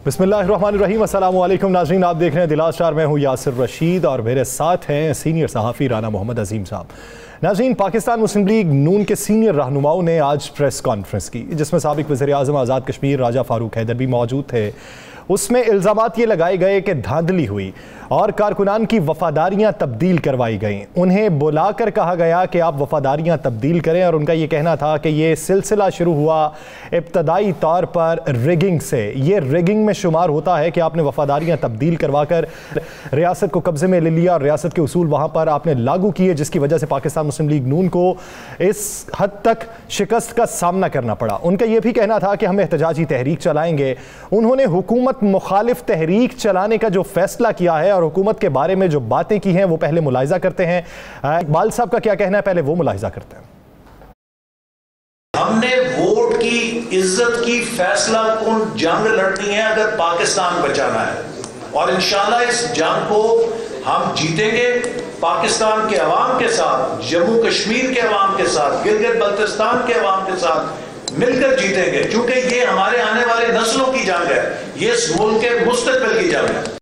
बिस्मिल्लाहिर्रहमानिर्रहीम। अस्सलामु अलैकुम नाज़रीन, आप देख रहे हैं दिलास स्टार। मैं हूँ यासिर रशीद और मेरे साथ हैं सीनियर सहाफ़ी राना मोहम्मद अजीम साहब। नाज़रीन, पाकिस्तान मुस्लिम लीग नून के सीनियर रहनुमाओं ने आज प्रेस कॉन्फ्रेंस की, जिसमें साबिक़ वज़ीर आज़म आज़ाद कश्मीर राजा फ़ारूक हैदर भी मौजूद थे। उसमें इल्ज़ामात ये लगाए गए कि धांधली हुई और कारकुनान की वफ़ादारियाँ तब्दील करवाई गईं। उन्हें बुलाकर कहा गया कि आप वफ़ादारियाँ तब्दील करें और उनका ये कहना था कि ये सिलसिला शुरू हुआ इब्तदाई तौर पर रिगिंग से। ये रिगिंग में शुमार होता है कि आपने वफ़ादारियाँ तब्दील करवा कर रियासत को कब्ज़े में ले लिया और रियासत के उसूल वहाँ पर आपने लागू किए, जिसकी वजह से पाकिस्तान मुस्लिम लीग नून को इस हद तक शिकस्त का सामना करना पड़ा। उनका यह भी कहना था कि हम एहतजाजी तहरीक चलाएंगे। उन्होंने हुकूमत मुखालिफ तहरीक चलाने का जो फैसला किया है और हुकूमत के बारे में जो बातें की हैं वो पहले मुलाहिजा करते हैं। इकबाल साहब का क्या कहना है, पहले वो मुलाहिजा करते हैं। हमने वोट की इज्जत की फैसला कुन जंग लड़नी है अगर पाकिस्तान बचाना है, और इंशाल्लाह इस जंग को हम जीतेंगे। पाकिस्तान के अवाम के साथ, जम्मू कश्मीर के अवाम के साथ, गिलगित बल्तिस्तान के अवाम के साथ मिलकर जीतेंगे, क्योंकि ये हमारे आने वाले नस्लों की जंग है, ये इस मुल्क के मुस्तकबिल की जंग है।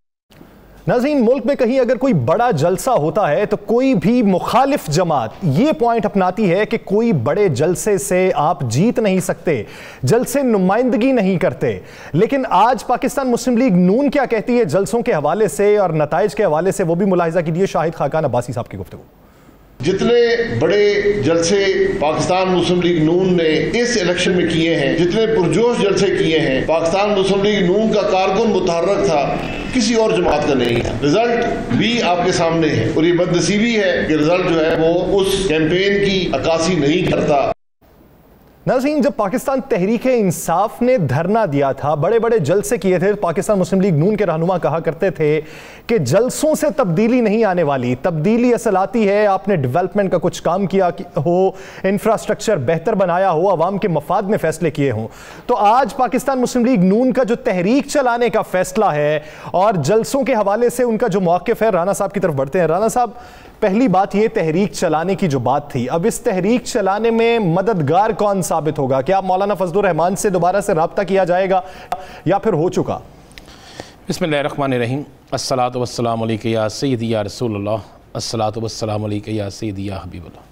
नाज़रीन, मुल्क में कहीं अगर कोई बड़ा जलसा होता है तो कोई भी मुखालिफ जमात ये पॉइंट अपनाती है कि कोई बड़े जलसे से आप जीत नहीं सकते, जलसे नुमाइंदगी नहीं करते। लेकिन आज पाकिस्तान मुस्लिम लीग नून क्या कहती है जलसों के हवाले से और नताइज के हवाले से, वो भी मुलाहिजा कीजिए शाहिद खाकान अब्बासी साहब की गुफ्तगू। जितने बड़े जलसे पाकिस्तान मुस्लिम लीग नून ने इस इलेक्शन में किए हैं, जितने पुरजोश जलसे किए हैं, पाकिस्तान मुस्लिम लीग नून का कारकुन मुतहर्रक था, किसी और जमात का नहीं है। रिजल्ट भी आपके सामने है और ये बदनसीबी है कि रिजल्ट जो है वो उस कैंपेन की अक्कासी नहीं करता। नाज़रीन, जब पाकिस्तान तहरीक इंसाफ ने धरना दिया था, बड़े बड़े जलसे किए थे, पाकिस्तान मुस्लिम लीग नून के रहनुमा कहा करते थे कि जलसों से तब्दीली नहीं आने वाली, तब्दीली असल आती है आपने डेवलपमेंट का कुछ काम किया हो, इंफ्रास्ट्रक्चर बेहतर बनाया हो, आवाम के मफाद में फैसले किए हों। तो आज पाकिस्तान मुस्लिम लीग नून का जो तहरीक चलाने का फैसला है और जलसों के हवाले से उनका जो मौक़िफ़ है, राना साहब की तरफ बढ़ते हैं। राना साहब, पहली बात ये तहरीक चलाने की जो बात थी, अब इस तहरीक चलाने में मददगार कौन साबित होगा? क्या मौलाना फजलुर रहमान से दोबारा से रब्ता किया जाएगा या फिर हो चुका? बिस्मिल्लाहिर्रहमानिर्रहीम। अस्सलातु वस्सलामु अलैका या सय्यदी या रसूलल्लाह, अस्सलातु वस्सलामु अलैका या सय्यदी या हबीबल्लाह।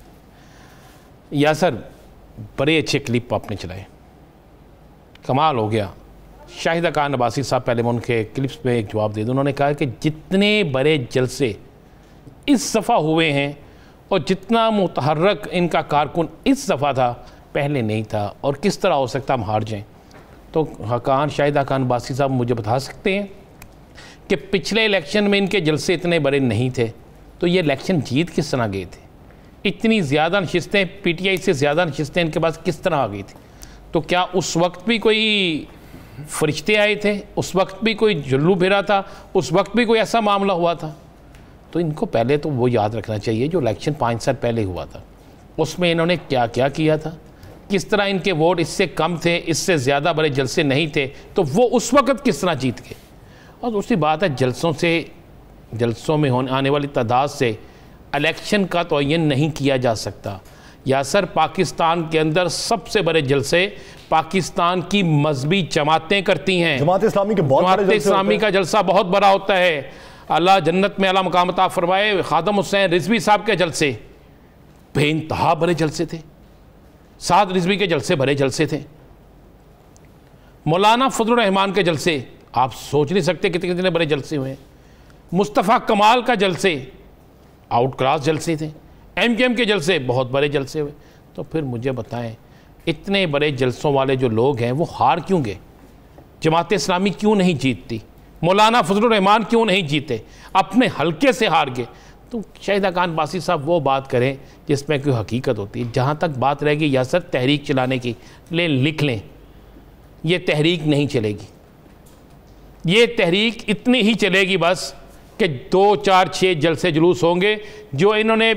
या सर, बड़े अच्छे क्लिप आपने चलाए, कमाल हो गया। शाहिद खान अब्बासी साहब, पहले मैं उनके क्लिप्स पे एक जवाब दे दूँ। उन्होंने कहा कि जितने बड़े जलसे इस दफ़ा हुए हैं और जितना मुतहर्रक इनका कारकुन इस दफ़ा था, पहले नहीं था, और किस तरह हो सकता हम हार जाएं। तो शाहिद खान अब्बासी साहब मुझे बता सकते हैं कि पिछले इलेक्शन में इनके जलसे इतने बड़े नहीं थे, तो ये इलेक्शन जीत किस तरह गए थे? इतनी ज़्यादा नशिस्तें, PTI से ज़्यादा नशिस्तें इनके पास किस तरह आ गई थी? तो क्या उस वक्त भी कोई फरिश्ते आए थे? उस वक्त भी कोई जुल्लू फिरा था? उस वक्त भी कोई ऐसा मामला हुआ था? तो इनको पहले तो वो याद रखना चाहिए जो इलेक्शन 5 साल पहले हुआ था, उसमें इन्होंने क्या क्या किया था, किस तरह इनके वोट इससे कम थे, इससे ज़्यादा बड़े जलसे नहीं थे, तो वो उस वक़्त किस तरह जीत गए। और दूसरी बात है, जलसों में आने वाली तादाद से इलेक्शन का तयन नहीं किया जा सकता। या सर, पाकिस्तान के अंदर सबसे बड़े जलसे पाकिस्तान की मजहबी जमातें करती हैं। जमात इस्लामी का जलसा बहुत बड़ा होता है। अल्लाह जन्नत में अला मकाम अता फरमाए, खादम हुसैन रिजवी साहब के जलसे बेइंतहा बड़े जलसे थे। साद रिजवी के जलसे बड़े जलसे थे। मौलाना फजलुर रहमान के जलसे आप सोच नहीं सकते कितने कितने बड़े जलसे हुए। मुस्तफ़ा कमाल का जलसे आउट क्लास जलसे थे। MKM के जलसे बहुत बड़े जलसे हुए। तो फिर मुझे बताएं, इतने बड़े जलसों वाले जो लोग हैं वो हार क्यों गए? जमात इस्लामी क्यों नहीं जीतती? मौलाना फजलुर रहमान क्यों नहीं जीते? अपने हल्के से हार गए। तो शाहिद खान अब्बासी साहब वो बात करें जिसमें कोई हकीकत होती है। जहाँ तक बात रहेगी या सर तहरीक चलाने की, लिख लें, ये तहरीक नहीं चलेगी। ये तहरीक इतनी ही चलेगी बस कि 2, 4, 6 जलसे जुलूस होंगे जो इन्होंने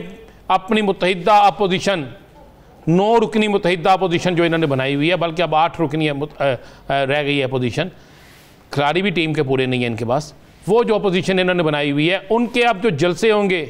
अपनी मुत्तहिदा अपोजिशन, 9 रुकनी मुत्तहिदा अपोजिशन जो इन्होंने बनाई हुई है, बल्कि अब 8 रुकनी रह गई है अपोजिशन, खिलाड़ी भी टीम के पूरे नहीं है इनके पास। वो जो अपोजिशन इन्होंने बनाई हुई है, उनके अब जो जलसे होंगे,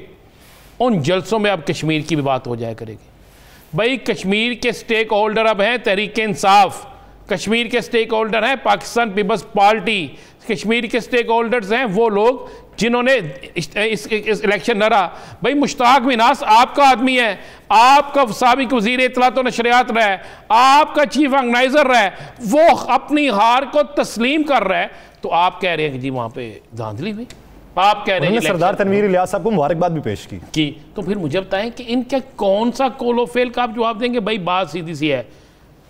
उन जलसों में अब कश्मीर की भी बात हो जाया करेगी। भाई, कश्मीर के स्टेक होल्डर अब हैं तहरीक इंसाफ, कश्मीर के स्टेक होल्डर हैं पाकिस्तान पीपल्स पार्टी, कश्मीर के स्टेक होल्डर्स हैं, वो लोग जिन्होंने इस इलेक्शन लड़ा। भाई मुश्ताक मिनास आपका आदमी है, आपका साबिक वजीर इत्तलात और नशरियात रहा है, आपका चीफ ऑर्गेनाइजर रहा है, वो अपनी हार को तस्लीम कर रहा है, तो आप कह रहे हैं कि जी वहां पे धांधली हुई। आप कह रहे हैं सरदार तनवीर इलियास साहब को मुबारकबाद भी पेश की। तो फिर मुझे बताएं कि इनका कौन सा कोलोफेल का आप जवाब देंगे? भाई बात सीधी सी है,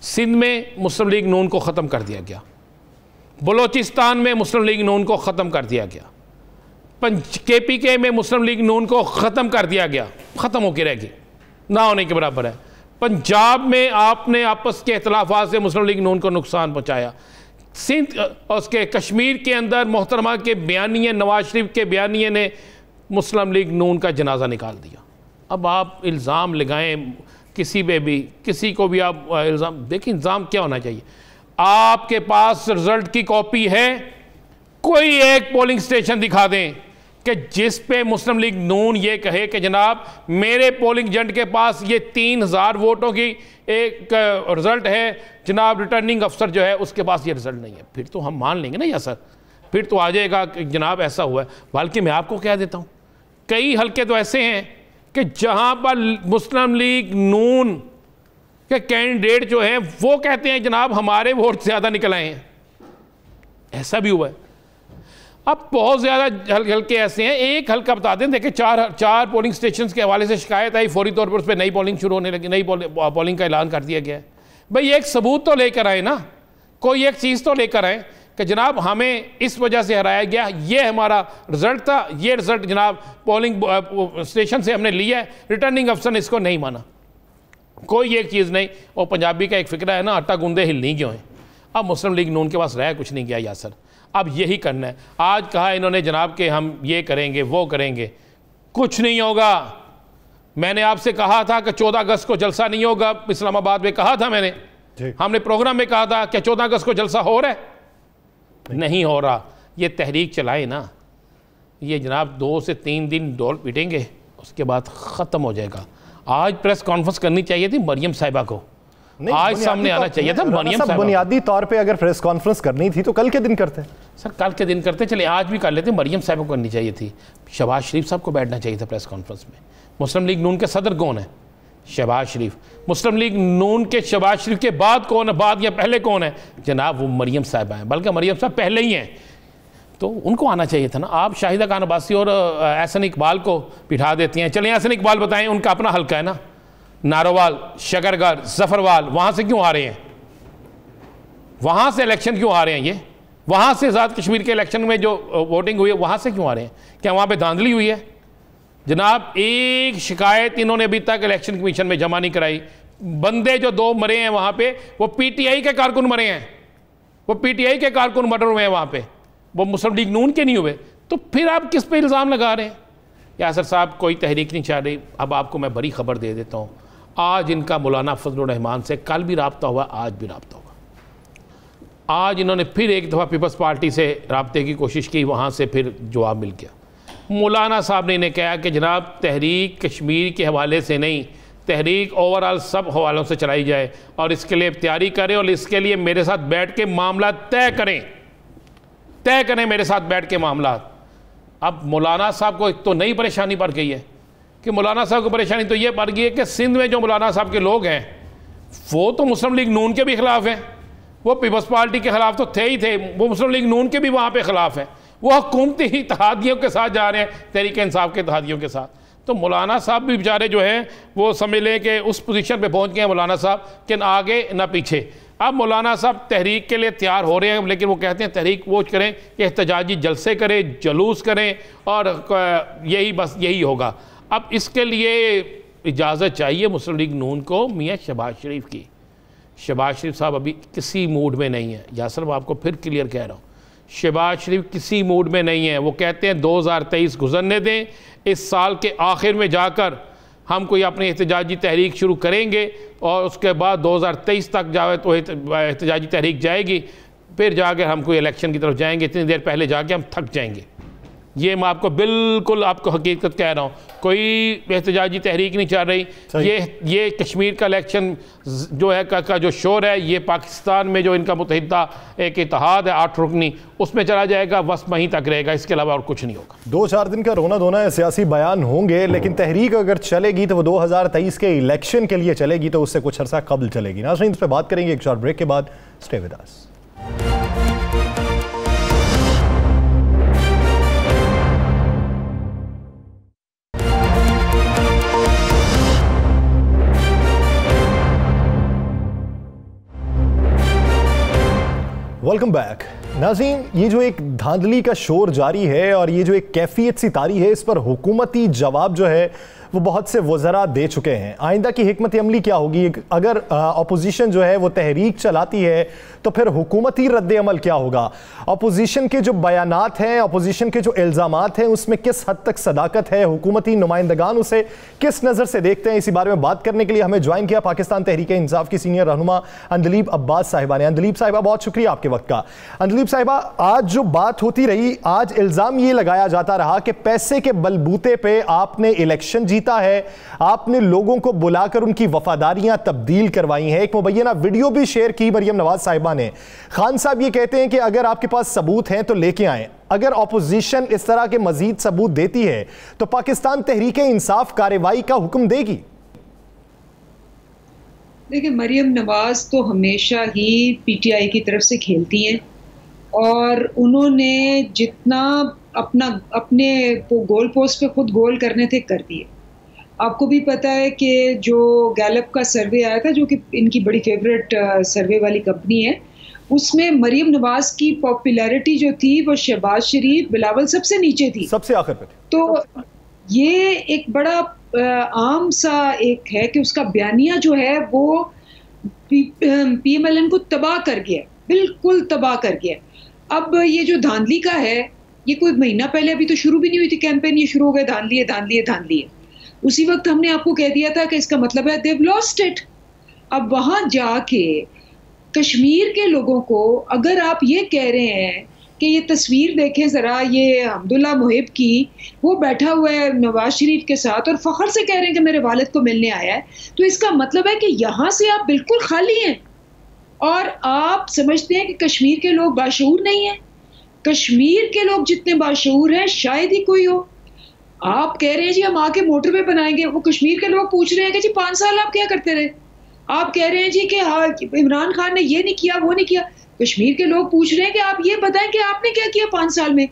सिंध में मुस्लिम लीग नून को ख़त्म कर दिया गया, बलोचिस्तान में मुस्लिम लीग नून को ख़त्म कर दिया गया, KPK में मुस्लिम लीग नून को ख़त्म कर दिया गया, ख़त्म होकर रह गई, ना होने के बराबर है। पंजाब में आपने आपस के इख्तिलाफात से मुस्लिम लीग नून को नुकसान पहुँचाया। सिंध और उसके कश्मीर के अंदर मोहतरमा के बयानिए, नवाज शरीफ के बयानिए ने मुस्लिम लीग नून का जनाजा निकाल दिया। अब आप इल्ज़ाम लगाएं किसी पे भी, किसी को भी आप इल्ज़ाम देखिए, इल्ज़ाम क्या होना चाहिए? आपके पास रिजल्ट की कॉपी है, कोई एक पोलिंग स्टेशन दिखा दें कि जिस पे मुस्लिम लीग नून ये कहे कि जनाब मेरे पोलिंग एजेंट के पास ये 3000 वोटों की एक रिजल्ट है, जनाब रिटर्निंग अफसर जो है उसके पास ये रिजल्ट नहीं है, फिर तो हम मान लेंगे ना या सर, फिर तो आ जाएगा कि जनाब ऐसा हुआ है। बल्कि मैं आपको कह देता हूँ, कई हल्के तो ऐसे हैं कि जहाँ पर मुस्लिम लीग नून के कैंडिडेट जो हैं वो कहते हैं जनाब हमारे वोट ज़्यादा निकल आए हैं, ऐसा भी हुआ है। अब बहुत ज़्यादा हल्के ऐसे हैं, एक हल्का बता दें, देखिए चार पोलिंग स्टेशन के हवाले से शिकायत आई, फौरी तौर पर उस पर नई पोलिंग शुरू होने लगी, नई पोलिंग का ऐलान कर दिया गया है। भाई एक सबूत तो लेकर आए ना, कोई एक चीज़ तो लेकर आए कि जनाब हमें इस वजह से हराया गया, ये हमारा रिजल्ट था, ये रिजल्ट जनाब पोलिंग स्टेशन से हमने लिया है, रिटर्निंग अफसर ने इसको नहीं माना, कोई एक चीज़ नहीं। और पंजाबी का एक फिक्रा है ना, आटा गूंदे हिल नहीं क्यों है। अब मुस्लिम लीग नून के पास रह कुछ नहीं गया यासर, अब यही करना है। आज कहा इन्होंने जनाब के हम ये करेंगे वो करेंगे, कुछ नहीं होगा। मैंने आपसे कहा था कि 14 अगस्त को जलसा नहीं होगा, इस्लामाबाद में कहा था मैंने, हमने प्रोग्राम में कहा था कि 14 अगस्त को जलसा हो रहा है, नहीं हो रहा। ये तहरीक चलाए ना, ये जनाब 2 से 3 दिन डोल पीटेंगे, उसके बाद ख़त्म हो जाएगा। आज प्रेस कॉन्फ्रेंस करनी चाहिए थी मरियम साहिबा को, आज सामने आना चाहिए था मरियम साहिबा। बुनियादी तौर पे अगर प्रेस कॉन्फ्रेंस करनी थी तो कल के दिन करते सर, कल के दिन करते, चले आज भी कर लेते। मरियम साहिबा को करनी चाहिए थी, शहबाज शरीफ साहब को बैठना चाहिए था प्रेस कॉन्फ्रेंस में। मुस्लिम लीग नून के सदर कौन है? शहबाज शरीफ। मुस्लिम लीग नून के शहबाज शरीफ के बाद कौन है, बाद या पहले कौन है? जनाब वो मरियम साहिबा हैं, बल्कि मरियम साहब पहले ही हैं, तो उनको आना चाहिए था ना। आप शाहिदा खान अब्बासी और एहसन इकबाल को बिठा देती हैं। चलें एहसन इकबाल बताएं, उनका अपना हल्का है ना, नारोवाल, शकरगढ़, जफरवाल, वहाँ से क्यों आ रहे हैं? वहाँ से इलेक्शन क्यों आ रहे हैं? ये वहाँ से आज़ाद कश्मीर के इलेक्शन में जो वोटिंग हुई है वहाँ से क्यों आ रहे हैं? क्या वहाँ पे धांधली हुई है? जनाब एक शिकायत इन्होंने अभी तक इलेक्शन कमीशन में जमा नहीं कराई। बंदे जो 2 मरे हैं वहाँ पे, वो PTI के कारकुन मरे हैं, वो PTI के कारकुन मर्डर हुए हैं वहाँ पे, वो मुस्लिम लीग नून के नहीं हुए। तो फिर आप किस पे इल्ज़ाम लगा रहे हैं? यासर साहब कोई तहरीक नहीं चाह रही। अब आपको मैं बड़ी खबर दे देता हूँ, आज इनका मौलाना फजलुर रहमान से कल भी रब्ता हुआ, आज भी रब्ता होगा। आज इन्होंने फिर एक दफ़ा पीपल्स पार्टी से रब्ते की कोशिश की, वहाँ से फिर जवाब मिल गया। मौलाना साहब ने इन्हें कहा कि जनाब तहरीक कश्मीर के हवाले से नहीं, तहरीक ओवरऑल सब हवालों से चलाई जाए और इसके लिए तैयारी करें और इसके लिए मेरे साथ बैठ के मामला तय करें मेरे साथ बैठ के मामला। अब मौलाना साहब को एक तो नई परेशानी पड़ गई है कि मौलाना साहब को परेशानी तो ये पड़ गई है कि सिंध में जो मौलाना साहब के लोग हैं वो तो मुस्लिम लीग नून के भी खिलाफ हैं, वो पीपल्स पार्टी के खिलाफ तो थे ही थे, वो मुस्लिम लीग नून के भी वहाँ पे खिलाफ हैं, वो हुकूमती इत्तेहादियों के साथ जा रहे हैं, तहरीक इंसाफ के इत्तेहादियों के साथ। तो मौलाना साहब भी बेचारे जो हैं वो समझ लें कि उस पोजीशन पे पहुंच गए हैं मौलाना साहब कि ना आगे ना पीछे। अब मौलाना साहब तहरीक के लिए तैयार हो रहे हैं, लेकिन वो कहते हैं तहरीक वो करें कि एहतजाजी जलसे करें, जलूस करें और यही होगा। अब इसके लिए इजाज़त चाहिए मुस्लिम लीग नून को मियाँ शहबाज शरीफ की। शहबाज शरीफ साहब अभी किसी मूड में नहीं है। यासर मैं आपको फिर क्लियर कह रहा हूँ, शहबाज शरीफ किसी मूड में नहीं है। वो कहते हैं 2023 गुजरने दें, इस साल के आखिर में जाकर हम कोई अपनी एहतजाजी तहरीक शुरू करेंगे और उसके बाद 2023 तक जाए तो एहतजाजी तहरीक जाएगी, फिर जाकर हम कोई इलेक्शन की तरफ जाएंगे, इतनी देर पहले जाके हम थक जाएंगे। ये मैं आपको बिल्कुल आपको हकीकत कह रहा हूँ, कोई एहतजाजी तहरीक नहीं चल रही। ये कश्मीर का इलेक्शन जो है का जो शोर है, ये पाकिस्तान में जो इनका मुत्तहिदा एक इत्तेहाद है 8 रुकनी, उसमें चला जाएगा, बस वहीं तक रहेगा, इसके अलावा और कुछ नहीं होगा। 2-4 दिन का रोना धोना है, सियासी बयान होंगे, लेकिन तहरीक अगर चलेगी तो वो 2023 के इलेक्शन के लिए चलेगी, तो उससे कुछ अर्सा कबल चलेगी। नाज़रीन, इस पर बात करेंगे एक शॉर्ट ब्रेक के बाद। Stay with us. Welcome back. नाज़रीन, ये जो एक धांधली का शोर जारी है और ये जो एक कैफियत सी तारी है, इस पर हुकूमती जवाब जो है वो बहुत से वज़रा दे चुके हैं। आइंदा की हिकमत अमली क्या होगी? अगर अपोजिशन जो है वो तहरीक चलाती है तो फिर हुकूमती रद्द अमल क्या होगा? अपोजिशन के जो बयानात हैं, अपोजिशन के जो इल्ज़ामात हैं, उसमें किस हद तक सदाकत है? हुकूमती नुमाइंदगान उसे किस नज़र से देखते हैं? इसी बारे में बात करने के लिए हमें ज्वाइन किया पाकिस्तान तहरीक इंसाफ की सीनियर रहनुमा अंदलीब अब्बास साहिबा ने। अंदलीब साहिबा, बहुत शुक्रिया आपके वक्त का। अंदलीब साहिबा, आज जो बात होती रही, आज इल्ज़ाम ये लगाया जाता रहा कि पैसे के बलबूते पे आपने इलेक्शन जीता है, आपने लोगों को बुलाकर उनकी वफादारियां तब्दील करवाई हैं। एक मुबैना वीडियो भी शेयर की मरियम नवाज साहिबा ने। खान साहब ये कहते हैं कि अगर आपके पास सबूत हैं तो लेके आएं। अगर ऑपोजिशन इस तरह के मजीद सबूत देती है तो पाकिस्तान तहरीक इंसाफ कार्रवाई का हुक्म देगी। देखिए, मरियम नवाज तो हमेशा ही पीटीआई की तरफ से खेलती हैं और उन्होंने जितना अपने गोल पोस्ट पे खुद गोल करने थे कर दिए। आपको भी पता है कि जो गैलप का सर्वे आया था, जो कि इनकी बड़ी फेवरेट सर्वे वाली कंपनी है, उसमें मरियम नवाज की पॉपुलैरिटी जो थी वो शहबाज शरीफ, बिलावल सबसे नीचे थी, सबसे आखिर पे थी। तो ये एक बड़ा आम सा एक है कि उसका बयानिया जो है वो पीएमएलएन को तबाह कर गया, बिल्कुल तबाह कर गया। अब ये जो धांधली का है, ये कोई महीना पहले अभी तो शुरू भी नहीं हुई थी कैंपेन, ये शुरू हो गया धांधली है, धांधली है, धांधली है। उसी वक्त हमने आपको कह दिया था कि इसका मतलब है देव लॉस्ट इट। अब वहां जाके कश्मीर के लोगों को अगर आप ये कह रहे हैं कि ये तस्वीर देखें ज़रा, ये अब्दुल्ला मुहिब की, वो बैठा हुआ है नवाज शरीफ के साथ और फ़ख्र से कह रहे हैं कि मेरे वालिद को मिलने आया है, तो इसका मतलब है कि यहाँ से आप बिल्कुल खाली हैं और आप समझते हैं कि कश्मीर के लोग बाशऊर नहीं हैं। कश्मीर के लोग जितने बाशऊर हैं शायद ही कोई हो। आप कह रहे हैं जी हम आके मोटरवे बनाएंगे, वो कश्मीर के लोग पूछ रहे हैं कि जी 5 साल आप क्या करते रहे। आप कह रहे हैं जी कि हाँ इमरान खान ने ये नहीं किया, वो नहीं किया। कश्मीर के लोग पूछ रहे हैं कि आप ये बताएं कि आपने क्या किया 5 साल में।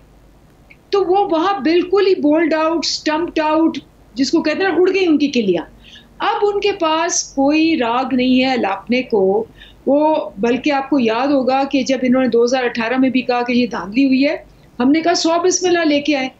तो वो वहां बिल्कुल ही बोल्ड आउट, स्टम्प्ड आउट, जिसको कहते हैं उड़ गई उनकी किलियां। अब उनके पास कोई राग नहीं है लापने को। वो बल्कि आपको याद होगा कि जब इन्होंने 2018 में भी कहा कि ये धांधली हुई है, हमने कहा 100 बिस्मिल्लाह लेके आए,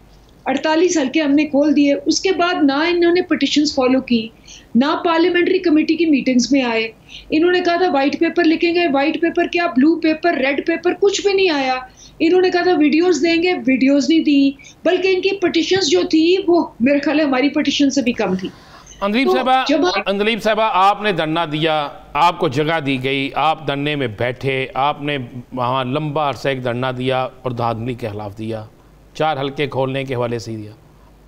48 हल्के हमने खोल दिए। उसके बाद ना इन्होंने पिटिशंस फॉलो की, ना पार्लियामेंट्री कमेटी की मीटिंग्स में आए। इन्होंने कहा था वाइट पेपर लिखेंगे, वाइट पेपर क्या, ब्लू पेपर, रेड पेपर, कुछ भी नहीं आया। इन्होंने कहा था वीडियोस देंगे, वीडियोस नहीं दी, बल्कि इनकी पिटिशंस जो थी वो मेरे ख्याल है हमारी पिटिशन से भी कम थी। अंदलीब साहबा, आपने धरना दिया, आपको जगह दी गई, आप धरने में बैठे, आपने वहाँ लंबा अरसा एक धरना दिया और धांधली के खिलाफ दिया, 4 हल्के खोलने के हवाले से दिया।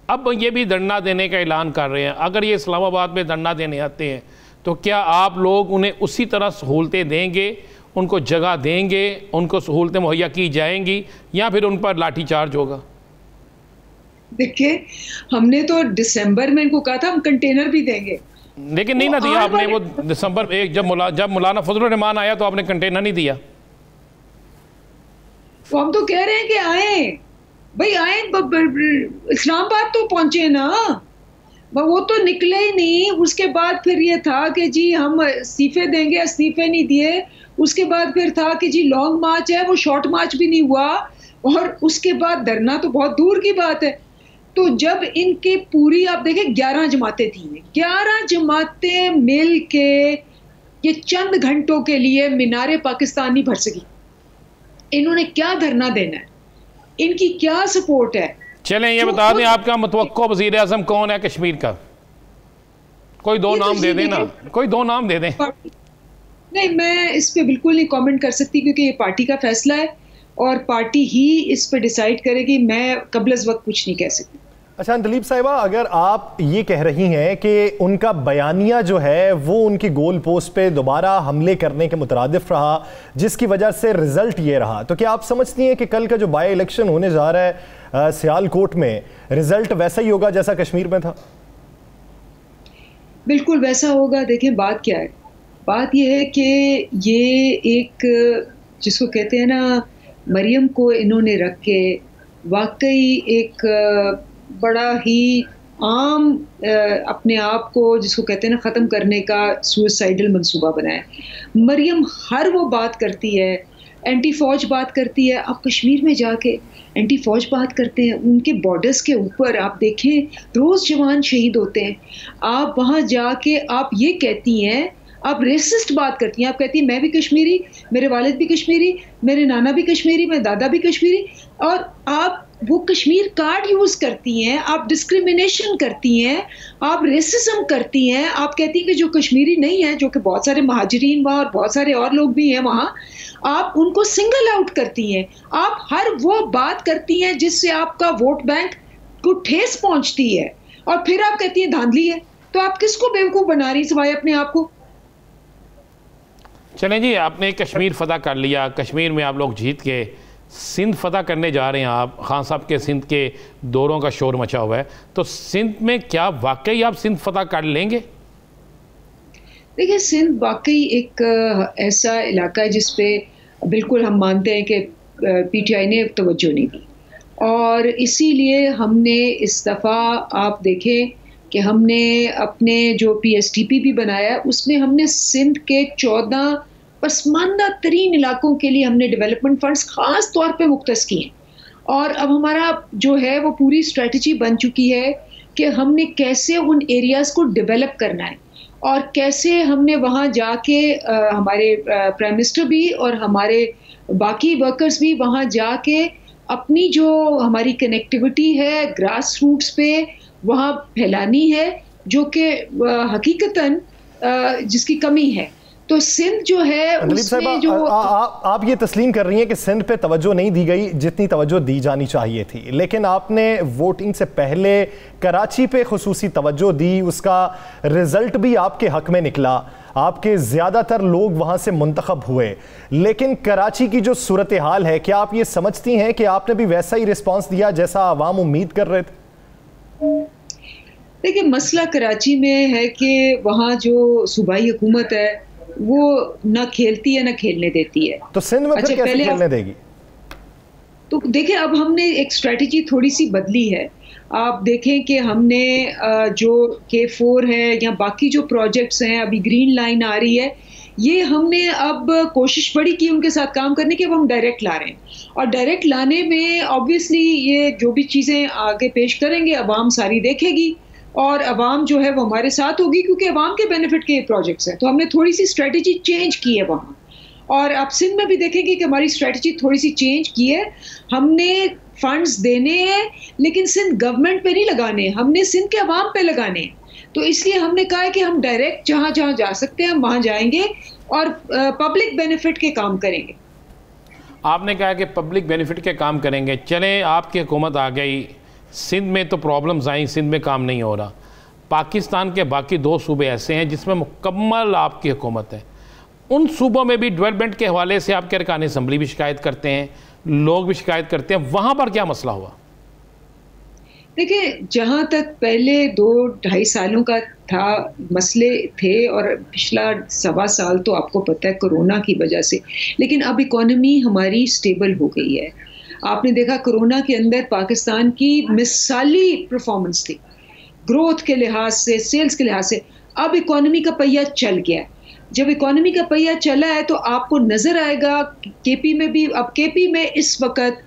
अब ये भी धरना देने का ऐलान कर रहे हैं। अगर ये इस्लामाबाद में धरना देने आते हैं तो क्या आप लोग उन्हें उसी तरह सहूलतें देंगे, उनको जगह देंगे, उनको सहूलतें मुहैया की जाएंगी, या फिर उन पर लाठीचार्ज होगा? देखिए, हमने तो दिसंबर में इनको कहा था हम कंटेनर भी देंगे, लेकिन नहीं ना दिया आपने। वो दिसंबर एक जब मौलाना फजलुर रहमान आया तो आपने कंटेनर नहीं दिया। तो हम तो कह रहे हैं कि आए भाई, आए, इस्लामाबाद तो पहुंचे ना, वो तो निकले ही नहीं। उसके बाद फिर ये था कि जी हम इस्तीफे देंगे, इस्तीफे नहीं दिए। उसके बाद फिर था कि जी लॉन्ग मार्च है, वो शॉर्ट मार्च भी नहीं हुआ, और उसके बाद धरना तो बहुत दूर की बात है। तो जब इनके पूरी आप देखें 11 जमातें थी, 11 जमातें मिल के ये चंद घंटों के लिए मीनारे पाकिस्तान नहीं भर सकी। इन्होंने क्या धरना देना है, इनकी क्या सपोर्ट है? चलें ये बता दें, आपका मुतवक्को वज़ीर आज़म कौन है कश्मीर का? कोई 2 नाम दे दें ना, कोई 2 नाम दे दें। नहीं, मैं इस पे बिल्कुल नहीं कमेंट कर सकती क्योंकि ये पार्टी का फैसला है। और पार्टी ही इस पर डिसाइड करेगी। मैं कबल वक्त कुछ नहीं कह सकती। अच्छा दलीप साहिबा, अगर आप ये कह रही हैं कि उनका बयानिया जो है वो उनकी गोल पोस्ट पे दोबारा हमले करने के मुतरादिफ रहा, जिसकी वजह से रिजल्ट ये रहा, तो क्या आप समझती हैं कि कल का जो बाई इलेक्शन होने जा रहा है सियालकोट में, रिजल्ट वैसा ही होगा जैसा कश्मीर में था? बिल्कुल वैसा होगा। देखें बात क्या है, बात यह है कि ये एक जिसको कहते हैं ना, मरियम को इन्होंने रख के वाकई एक बड़ा ही आम अपने आप को जिसको कहते हैं ना ख़त्म करने का सुसाइडल मंसूबा बनाया। मरियम हर वो बात करती है, एंटी फ़ौज बात करती है। आप कश्मीर में जाके एंटी फ़ौज बात करते हैं, उनके बॉर्डर्स के ऊपर आप देखें रोज़ जवान शहीद होते हैं। आप वहाँ जाके आप ये कहती हैं, आप रेसिस्ट बात करती हैं, आप कहती हैं मैं भी कश्मीरी, मेरे वालिद भी कश्मीरी, मेरे नाना भी कश्मीरी, मेरे दादा भी कश्मीरी, और आप वो कश्मीर कार्ड यूज़ करती हैं, आप डिस्क्रिमिनेशन करती हैं, आप रेसिज्म करती हैं, आप कहती हैं कि जो कश्मीरी नहीं है, जो कि बहुत सारे महाजरीन वहाँ और बहुत सारे और लोग भी हैं वहाँ, आप उनको सिंगल आउट करती हैं। आप हर वो बात करती हैं जिससे आपका वोट बैंक को ठेस पहुँचती है, और फिर आप कहती हैं धांधली है। तो आप किसको बेवकूफ़ बना रही सिवाय अपने आप को? चलें जी, आपने कश्मीर फ़तह कर लिया, कश्मीर में आप लोग जीत के सिंध फ़तह करने जा रहे हैं। आप खान साहब के सिंध के दौरों का शोर मचा हुआ है, तो सिंध में क्या वाकई आप सिंध फ़तह कर लेंगे? देखिए सिंध वाकई एक ऐसा इलाका है जिस पे बिल्कुल हम मानते हैं कि पीटीआई ने तवज्जो नहीं दी, और इसीलिए हमने इस दफ़ा आप देखें कि हमने अपने जो पीएसटीपी भी बनाया उसमें हमने सिंध के 14 पसमानदा तरीन इलाकों के लिए हमने डेवलपमेंट फंड्स ख़ास तौर पे मुख्तस किए हैं। और अब हमारा जो है वो पूरी स्ट्रेटजी बन चुकी है कि हमने कैसे उन एरियाज़ को डेवलप करना है, और कैसे हमने वहाँ जाके हमारे प्राइम मिनिस्टर भी और हमारे बाकी वर्कर्स भी वहाँ जाके अपनी जो हमारी कनेक्टिविटी है ग्रास रूट्स पे वहाँ फैलानी है, जो कि हकीकतन जिसकी कमी है। तो सिंध जो है उसमें जो आप ये तस्लीम कर रही हैं कि सिंध पे तवज्जो नहीं दी गई जितनी तवज्जो दी जानी चाहिए थी, लेकिन आपने वोटिंग से पहले कराची पे खुसूसी तवज्जो दी, उसका रिजल्ट भी आपके हक में निकला, आपके ज़्यादातर लोग वहाँ से मुंतखब हुए। लेकिन कराची की जो सूरत हाल है, क्या आप ये समझती हैं कि आपने भी वैसा ही रिस्पॉन्स दिया जैसा आवाम उम्मीद कर रहे थे? देखिए मसला कराची में है कि वहाँ जो सूबाई हुकूमत है वो ना खेलती है ना खेलने देती है। तो सिंध में फिर कैसे खेलने देगी? तो देखिए अब हमने एक स्ट्रेटजी थोड़ी सी बदली है। आप देखें कि हमने जो K4 है या बाकी जो प्रोजेक्ट्स हैं, अभी ग्रीन लाइन आ रही है, ये हमने अब कोशिश बड़ी की उनके साथ काम करने की। अब हम डायरेक्ट ला रहे हैं, और डायरेक्ट लाने में ऑब्वियसली ये जो भी चीज़ें आगे पेश करेंगे अवाम सारी देखेगी, और अवाम जो है वो हमारे साथ होगी, क्योंकि अवाम के बेनिफिट के ये प्रोजेक्ट्स हैं। तो हमने थोड़ी सी स्ट्रेटजी चेंज की है वहाँ, और आप सिंध में भी देखेंगे कि हमारी स्ट्रेटजी थोड़ी सी चेंज की है। हमने फंड्स देने हैं लेकिन सिंध गवर्नमेंट पे नहीं लगाने, हमने सिंध के अवाम पे लगाने हैं। तो इसलिए हमने कहा है कि हम डायरेक्ट जहाँ जहाँ जा सकते हैं हम वहाँ जाएंगे और पब्लिक बेनिफिट के काम करेंगे। आपने कहा कि पब्लिक बेनिफिट के काम करेंगे। चलें आपकी हुकूमत आ गई, सिंध में तो प्रॉब्लम्स आई, सिंध में काम नहीं हो रहा। पाकिस्तान के बाकी 2 सूबे ऐसे हैं जिसमें मुकम्मल आपकी हुकूमत है, उन सूबों में भी डेवलपमेंट के हवाले से आपके अरकान असम्बली भी शिकायत करते हैं, लोग भी शिकायत करते हैं, वहाँ पर क्या मसला हुआ? देखिए जहाँ तक पहले 2-2.5 सालों का था मसले थे, और पिछला 1.25 साल तो आपको पता है कोरोना की वजह से, लेकिन अब इकॉनमी हमारी स्टेबल हो गई है। आपने देखा कोरोना के अंदर पाकिस्तान की मिसाली परफॉर्मेंस थी, ग्रोथ के लिहाज से, सेल्स के लिहाज से। अब इकॉनमी का पहिया चल गया है। जब इकॉनमी का पहिया चला है तो आपको नज़र आएगा केपी में भी, अब केपी में इस वक्त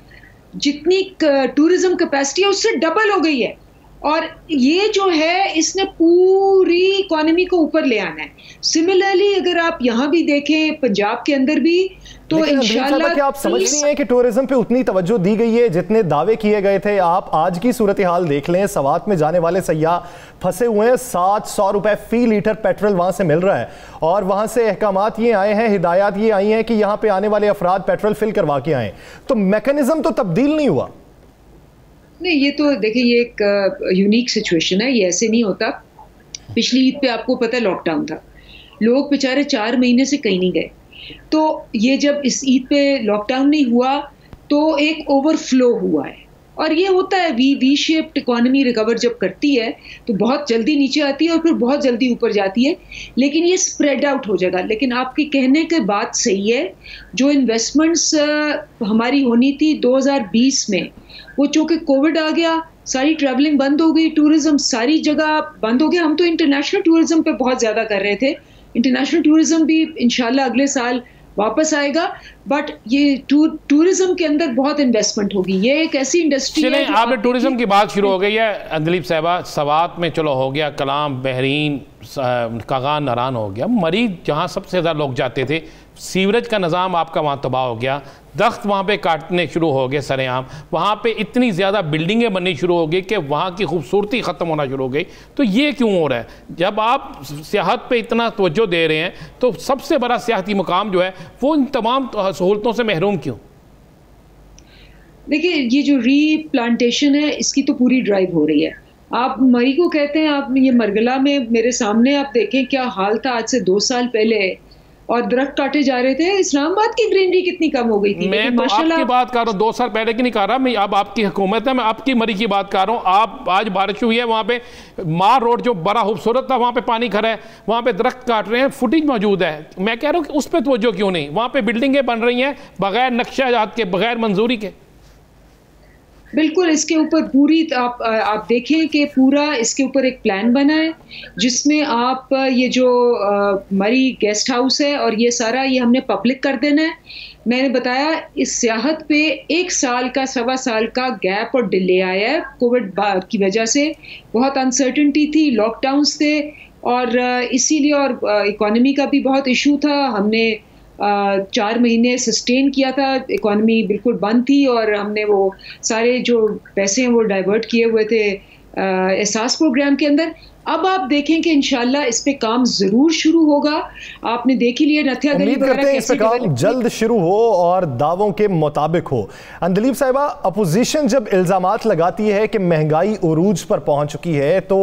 जितनी टूरिज्म कैपेसिटी है उससे डबल हो गई है। और ये जो है इसने पूरी इकोनॉमी को ऊपर ले आना है। सिमिलरली अगर आप यहाँ भी देखें पंजाब के अंदर भी, तो इंशाल्लाह क्या आप समझ नहीं है कि टूरिज्म पे उतनी तवज्जो दी गई है जितने दावे किए गए थे? आप आज की सूरत हाल देख लें, सवात में जाने वाले सयाह फंसे हुए हैं, 700 रुपए फी लीटर पेट्रोल वहां से मिल रहा है, और वहां से अहकामात ये आए हैं, हिदायत ये आई हैं कि यहां पे आने वाले अफराद पेट्रोल फिल करवा के आए। तो मैकेनिज्म तो तब्दील नहीं हुआ। नहीं, ये तो देखिए ये एक यूनिक सिचुएशन है, ये ऐसे नहीं होता। पिछली ईद पे आपको पता है लॉकडाउन था, लोग बेचारे 4 महीने से कहीं नहीं गए, तो ये जब इस ईद पे लॉकडाउन नहीं हुआ तो एक ओवरफ्लो हुआ है, और ये होता है वी शेप्ड इकोनॉमी रिकवर जब करती है तो बहुत जल्दी नीचे आती है और फिर बहुत जल्दी ऊपर जाती है, लेकिन ये स्प्रेड आउट हो जाएगा। लेकिन आपके कहने के बात सही है, जो इन्वेस्टमेंट्स हमारी होनी थी 2020 में, वो चूँकि कोविड आ गया, सारी ट्रैवलिंग बंद हो गई, टूरिज्म सारी जगह बंद हो गया। हम तो इंटरनेशनल टूरिज्म पे बहुत ज़्यादा कर रहे थे, इंटरनेशनल टूरिज्म भी इंशाल्लाह अगले साल वापस आएगा, बट ये टूरिज्म के अंदर बहुत इन्वेस्टमेंट होगी। ये एक ऐसी इंडस्ट्री है। आपने टूरिज्म की बात शुरू हो गई है अंदलीब साहबा, सवात में चलो हो गया, कलाम, बहरीन, कागान, नारान हो गया, मरीज जहाँ सबसे ज़्यादा लोग जाते थे, सीवरेज का निज़ाम आपका वहाँ तबाह हो गया, दख्त वहाँ पे काटने शुरू हो गए सरेआम, वहाँ पे इतनी ज़्यादा बिल्डिंगें बननी शुरू हो गई कि वहाँ की खूबसूरती ख़त्म होना शुरू हो गई। तो ये क्यों हो रहा है? जब आप सियाहत पे इतना तवज्जो दे रहे हैं तो सबसे बड़ा सियाहती मुकाम जो है वो इन तमाम सहूलतों से महरूम क्यों? देखिए, ये जो रीप्लांटेशन है इसकी तो पूरी ड्राइव हो रही है। आप मरी को कहते हैं, आप ये मरगला में मेरे सामने आप देखें क्या हाल था आज से 2 साल पहले, और दरख्त काटे जा रहे थे। इस्लामाबाद की ग्रीनरी कितनी कम हो गई थी। मैं तो आपकी बात कर रहा हूँ, 2 साल पहले की नहीं कर रहा मैं, अब आपकी हुकूमत है, मैं आपकी मरी की बात कर रहा हूँ। आप आज बारिश हुई है, वहाँ पे मार रोड जो बड़ा खूबसूरत था, वहाँ पे पानी खड़ा है, वहाँ पे दरख्त काट रहे हैं, फुटेज मौजूद है। मैं कह रहा हूँ कि उस पर तवज्जो क्यों नहीं? वहाँ पे बिल्डिंगें बन रही हैं बगैर नक्शाजात के, बगैर मंजूरी के। बिल्कुल, इसके ऊपर पूरी आप देखें कि पूरा इसके ऊपर एक प्लान बना है जिसमें आप ये जो मरी गेस्ट हाउस है और ये सारा ये हमने पब्लिक कर देना है। मैंने बताया इस सियाहत पे 1 साल का 1.25 साल का गैप और डिले आया है कोविड की वजह से। बहुत अनसर्टेनिटी थी, लॉकडाउन्स थे, और इसीलिए और इकोनॉमी का भी बहुत इशू था। हमने 4 महीने सस्टेन किया था, इकोनॉमी बिल्कुल बंद थी, और हमने वो सारे जो पैसे हैं वो डाइवर्ट किए हुए थे एहसास प्रोग्राम के अंदर। अब आप देखें कि इंशाल्लाह इस पे काम जरूर शुरू होगा। आपने देख ही लिया नथिया गली वगैरह कैसे काम जल्द शुरू हो और दावों के मुताबिक हो। अंदलीब साहिबा, अपोजिशन जब इल्जामात लगाती है कि महंगाई उरूज पर पहुंच चुकी है तो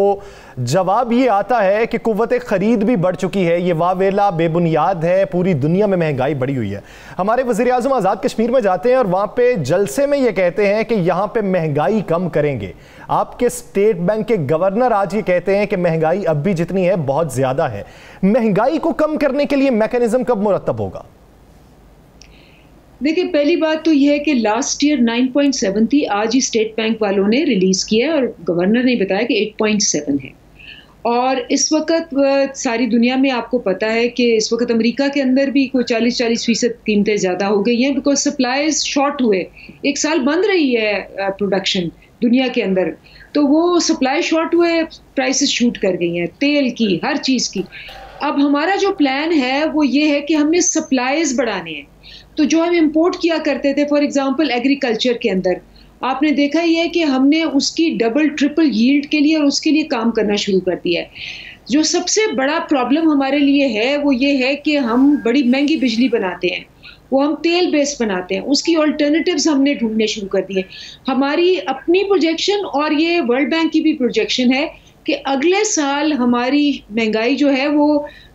जवाब ये आता है कि कुव्वत खरीद भी बढ़ चुकी है, ये वावेला बेबुनियाद है, पूरी दुनिया में महंगाई बढ़ी हुई है। हमारे वज़ीर आज़म आज़ाद कश्मीर में जाते हैं और वहाँ पे जलसे में ये कहते हैं कि यहाँ पे महंगाई कम करेंगे। आपके स्टेट बैंक के गवर्नर आज ये कहते हैं कि महंगाई अब भी जितनी है बहुत ज़्यादा है। महंगाई को कम करने के लिए मैकेनिज्म कब मुरत्तब होगा? देखिए, पहली बात तो यह है कि लास्ट ईयर 9.7 थी, आज ही स्टेट बैंक वालों ने रिलीज किया और गवर्नर ने बताया कि 8.7 है। और इस वक्त सारी दुनिया में आपको पता है कि इस वक्त अमेरिका के अंदर भी कोई 40-40% कीमतें ज़्यादा हो गई हैं, बिकॉज सप्लाईज शॉर्ट हुए। 1 साल बंद रही है प्रोडक्शन दुनिया के अंदर, तो वो सप्लाई शॉर्ट हुए, प्राइसेस शूट कर गई हैं, तेल की, हर चीज़ की। अब हमारा जो प्लान है वो ये है कि हमने सप्लाईज बढ़ाने हैं। तो जो हम इंपोर्ट किया करते थे, फॉर एग्जांपल एग्रीकल्चर के अंदर, आपने देखा ही है कि हमने उसकी डबल ट्रिपल यील्ड के लिए और उसके लिए काम करना शुरू कर दिया है। जो सबसे बड़ा प्रॉब्लम हमारे लिए है वो ये है कि हम बड़ी महंगी बिजली बनाते हैं, वो हम तेल बेस्ड बनाते हैं, उसकी ऑल्टरनेटिव्स हमने ढूंढने शुरू कर दिए। हमारी अपनी प्रोजेक्शन और ये वर्ल्ड बैंक की भी प्रोजेक्शन है कि अगले साल हमारी महंगाई जो है वो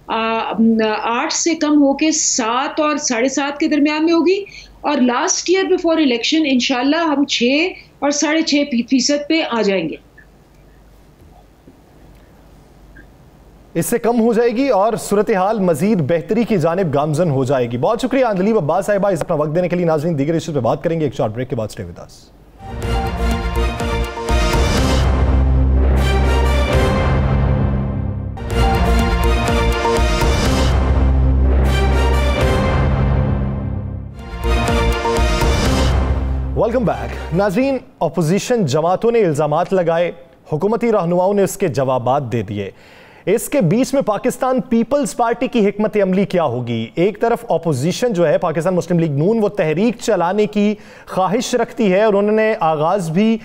8 से कम होके 7 और 7.5 के दरमियान में होगी, और लास्ट ईयर बिफोर इलेक्शन इंशाल्लाह हम 6 और 6.5% पे आ जाएंगे। इससे कम हो जाएगी और सूरत हाल मजीद बेहतरी की जानिब गामजन हो जाएगी। बहुत शुक्रिया अंदलीब अब्बास साहिबा इस अपना वक्त देने के लिए। नाज़रीन, दीगर इश्यूज़ पे बात करेंगे एक शॉर्ट ब्रेक के बाद। Stay with us. Welcome back. नाज़रीन, अपोजिशन जमातों ने इल्ज़ामात लगाए, हुकूमती रहनुमाओं ने उसके जवाबात दे दिए। इसके बीच में पाकिस्तान पीपल्स पार्टी की हिकमत अमली क्या होगी? एक तरफ ऑपोजिशन जो है पाकिस्तान मुस्लिम लीग नून, वो तहरीक चलाने की ख्वाहिश रखती है और उन्होंने आगाज भी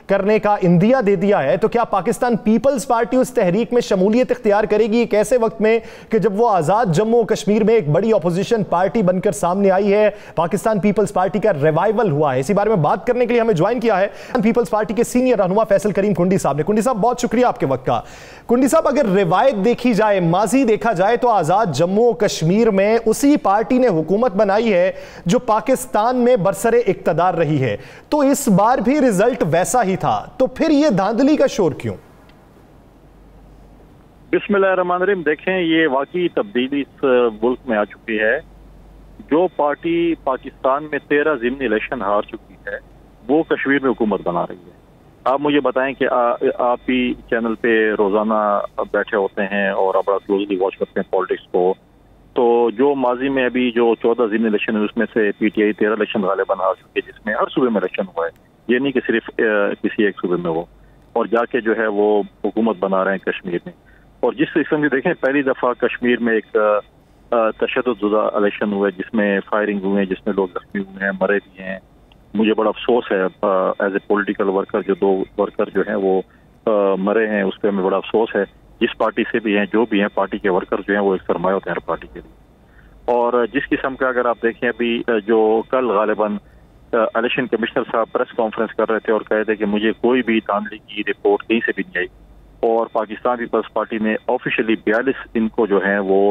करने का इंदिया दे दिया है। तो क्या पाकिस्तान पीपल्स पार्टी उस तहरीक में शमूलियत इख्तियार करेगी एक ऐसे वक्त में कि जब वो आज़ाद जम्मू कश्मीर में एक बड़ी ऑपोजिशन पार्टी बनकर सामने आई है, पाकिस्तान पीपल्स पार्टी का रिवाइवल हुआ है? इसी बारे में बात करने के लिए हमें ज्वाइन किया है पीपल्स पार्टी के सीनियर रहनुमा फैसल करीम कुंडी साहब ने। कुंडी साहब, बहुत शुक्रिया आपके वक्त का। कुंडी साहब, अगर रिवायत देखी जाए, माजी देखा जाए, तो आज़ाद जम्मू कश्मीर में उसी पार्टी ने हुकूमत बनाई है जो पाकिस्तान में बरसरे इक्तदार रही है, तो इस बार भी रिजल्ट वैसा ही था, तो फिर ये धांधली का शोर क्यों? बिस्मिल्लाहिर्रहमानिर्रहीम। देखें, ये वाकई तब्दीली इस मुल्क में आ चुकी है। जो पार्टी पाकिस्तान में 13 ज़िमनी इलेक्शन हार चुकी है, वो कश्मीर में हुकूमत बना रही है। आप मुझे बताएं कि आप भी चैनल पे रोजाना बैठे होते हैं और बड़ा क्लोजली वॉच करते हैं पॉलिटिक्स को, तो जो माजी में अभी जो 14 ज़िमनी इलेक्शन है उसमें से पीटीआई 13 इलेक्शन गालिबन हार चुकी है, जिसमें हर सूबे में इलेक्शन हुआ है, ये नहीं कि सिर्फ किसी एक सूबे में वो, और जाके जो है वो हुकूमत बना रहे हैं कश्मीर में। और जिस किस्म से देखें, पहली दफा कश्मीर में एक तशद्दुद इलेक्शन हुआ है जिसमें फायरिंग हुए हैं, जिसमें लोग जख्मी हुए हैं, मरे भी हैं। मुझे बड़ा अफसोस है एज ए पॉलिटिकल वर्कर, जो 2 वर्कर जो हैं वो मरे हैं, उस पर हमें बड़ा अफसोस है। जिस पार्टी से भी हैं, जो भी हैं, पार्टी के वर्कर जो हैं वो एक सरमाया होते हैं हर पार्टी के लिए। और जिस किस्म का अगर आप देखें, अभी जो कल गालिबन इलेक्शन कमिश्नर साहब प्रेस कॉन्फ्रेंस कर रहे थे और कहे थे कि मुझे कोई भी धांधली की रिपोर्ट कहीं से भी नहीं आई, और पाकिस्तान पीपल्स पार्टी ने ऑफिशियली 42 इनको जो है वो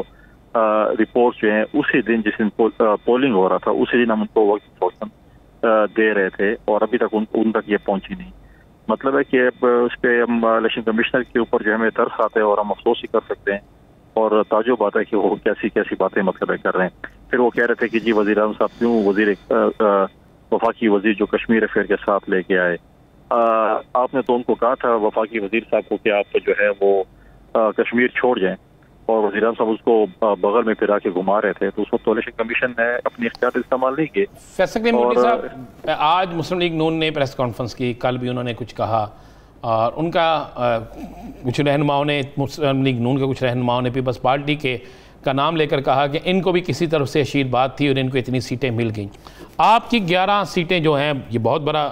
रिपोर्ट जो है उसी दिन जिस दिन पोलिंग हो रहा था उसी दिन हम उनको वक्त इंफॉर्मेशन दे रहे थे, और अभी तक उन तक ये पहुंची नहीं। मतलब है कि अब उस पर हम इलेक्शन कमिश्नर के ऊपर जो हमें तरस आते हैं और हम अफसोस ही कर सकते हैं, और ताजुब आता है कि वो कैसी कैसी बातें मतलब कर रहे हैं। फिर वो कह रहे थे कि जी वज़ीर आज़म साहब क्यों वज़ीर वफाकी वजीर जो कश्मीर अफेयर के साथ लेके आए। आपने तो उनको कहा था वफाकी वजीर साहब को कि आप जो है वो कश्मीर छोड़ जाएं, और वज़ीर आज़म साहब उसको बगल में फिरा के घुमा रहे थे, तो उस वक्त इलेक्शन कमीशन ने अपनी इख्तियार इस्तेमाल नहीं किए। फैसल करीम कुंडी साहब, आज मुस्लिम लीग नून ने प्रेस कॉन्फ्रेंस की, कल भी उन्होंने कुछ कहा, और उनका कुछ रहनुमाओं ने, मुस्लिम लीग नून के कुछ रहनुमाओं ने पीपल्स पार्टी के का नाम लेकर कहा कि इनको भी किसी तरफ से आशीर्वाद थी और इनको इतनी सीटें मिल गई। आपकी 11 सीटें जो हैं, ये बहुत बड़ा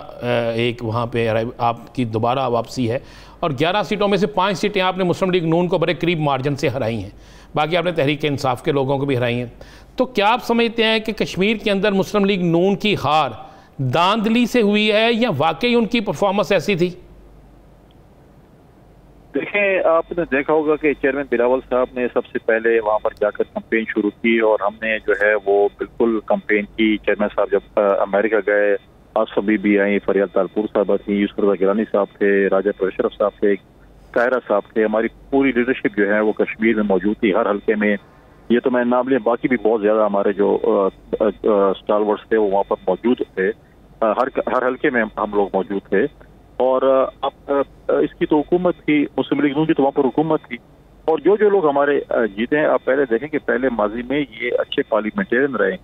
एक वहाँ पे आपकी दोबारा वापसी है, और 11 सीटों में से 5 सीटें आपने मुस्लिम लीग नून को बड़े करीब मार्जिन से हराई हैं, बाकी आपने तहरीक इंसाफ के लोगों को भी हराई हैं। तो क्या आप समझते हैं कि कश्मीर के अंदर मुस्लिम लीग नून की हार धांधली से हुई है या वाकई उनकी परफॉर्मेंस ऐसी थी? देखें, आपने देखा होगा कि चेयरमैन बिलावल साहब ने सबसे पहले वहाँ पर जाकर कैंपेन शुरू की, और हमने जो है वो बिल्कुल कैंपेन की। चेयरमैन साहब जब अमेरिका गए, आसफ बीबी आई, फरियाद तालपुर साहब थी, यूसुफ गिलानी साहब थे, राजा अशरफ साहब थे, ताहिरा साहब थे, हमारी पूरी लीडरशिप जो है वो कश्मीर में मौजूद थी हर हल्के में। ये तो मैं नाम लिया, बाकी भी बहुत ज़्यादा हमारे जो स्टालवर्स थे वो वहाँ पर मौजूद थे, हर हल्के में हम लोग मौजूद थे। और अब इसकी तो हुकूमत थी, मुस्लिम लीग नून की तो वहाँ पर हुकूमत थी, और जो जो लोग हमारे जीते हैं, आप पहले देखें कि पहले माजी में ये अच्छे पार्लियामेंटेरियन रहे।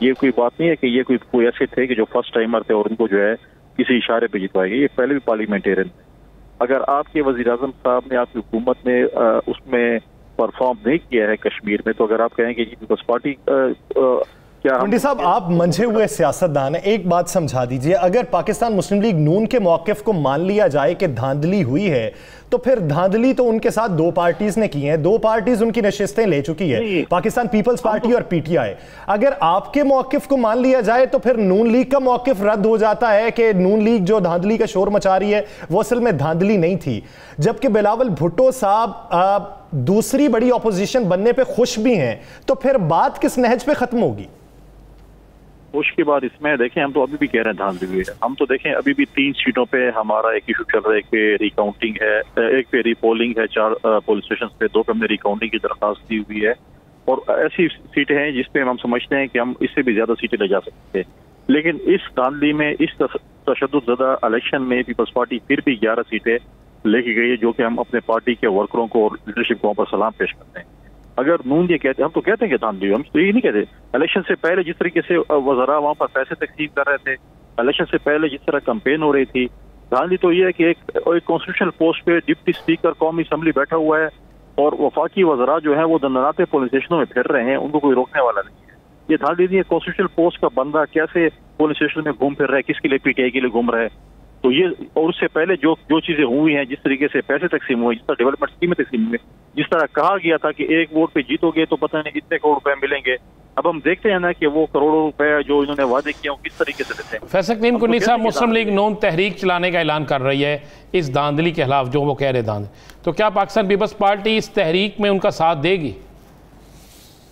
ये कोई बात नहीं है कि ये कोई ऐसे थे कि जो फर्स्ट टाइमर थे और उनको जो है किसी इशारे पे जितवाएंगे, ये पहले भी पार्लियामेंटेरियन थे। अगर आपके वज़ीर आज़म साहब ने आपकी हुकूमत में उसमें परफॉर्म नहीं किया है कश्मीर में, तो अगर आप कहेंगे कि पीपल्स पार्टी कुंडी साहब, आप मंझे हुए सियासतदान हैं, एक बात समझा दीजिए, अगर पाकिस्तान मुस्लिम लीग नून के मौक़िफ़ को मान लिया जाए कि धांधली हुई है, तो फिर धांधली तो उनके साथ 2 पार्टीज ने की हैं, 2 पार्टीज उनकी नशिस्तें ले चुकी है, पाकिस्तान पीपल्स पार्टी और पीटीआई। अगर आपके मौक़िफ़ को मान लिया जाए तो फिर नून लीग का मौक़िफ़ रद्द हो जाता है कि नून लीग जो धांधली का शोर मचा रही है वो असल में धांधली नहीं थी, जबकि बिलावल भुट्टो साहब दूसरी बड़ी ऑपोजिशन बनने पर खुश भी हैं, तो फिर बात किस नहज पे खत्म होगी? उसके बाद इसमें देखें, हम तो अभी भी कह रहे हैं धांधली हुई है। हम तो देखें अभी भी 3 सीटों पे हमारा एक इशू चल रहा है, एक पे रिकाउंटिंग है, एक पे रीपोलिंग है, 4 पोलिंग स्टेशन पे, 2 पे हमने रिकाउंटिंग की दरखास्त दी हुई है, और ऐसी सीटें हैं जिसपे हम समझते हैं कि हम इससे भी ज्यादा सीटें ले जा सकते हैं। लेकिन इस धांधली में, इस तशद्दुद इलेक्शन में पीपल्स पार्टी फिर भी 11 सीटें लेके गई है, जो कि हम अपने पार्टी के वर्करों को और लीडरशिप को वहाँ पर सलाम पेश करते हैं। अगर नून ये कहते, हम तो कहते हैं कि धांधली, हम तो ये नहीं कहते। इलेक्शन से पहले जिस तरीके से वज़रा वहाँ पर पैसे तकसीम कर रहे थे, इलेक्शन से पहले जिस तरह कैंपेन हो रही थी, धांधली तो ये है कि एक कॉन्स्टिट्यूशनल पोस्ट पे डिप्टी स्पीकर कौमी असम्बली बैठा हुआ है और वफाकी वज़रा जो है वो दंदनाते पुलिस स्टेशनों में फिर रहे हैं, उनको कोई रोकने वाला नहीं है। ये धांधली नहीं है, कॉन्स्टिट्यूशनल पोस्ट का बंदा कैसे पुलिस स्टेशन में घूम फिर रहा है, किसके लिए, पीटीआई के लिए घूम रहा है। तो ये, और उससे पहले जो चीजें हुई हैं, जिस तरीके से पैसे तकसीम हुए, जिस तरह डेवलपमेंट स्कीमें तकसीम हुई, जिस तरह कहा गया था कि एक वोट पे जीतोगे तो पता नहीं कितने करोड़ रुपए मिलेंगे, अब हम देखते हैं ना कि वो करोड़ों रुपए जो इन्होंने वादे किए वो किस तरीके से देते हैं। फैसल करीम कुन्नी साहब, मुस्लिम लीग नून तहरीक चलाने का ऐलान कर रही है इस धांधली के खिलाफ, जो वो कह रहे धांधली, तो क्या पाकिस्तान पीपल्स पार्टी इस तहरीक में उनका साथ देगी?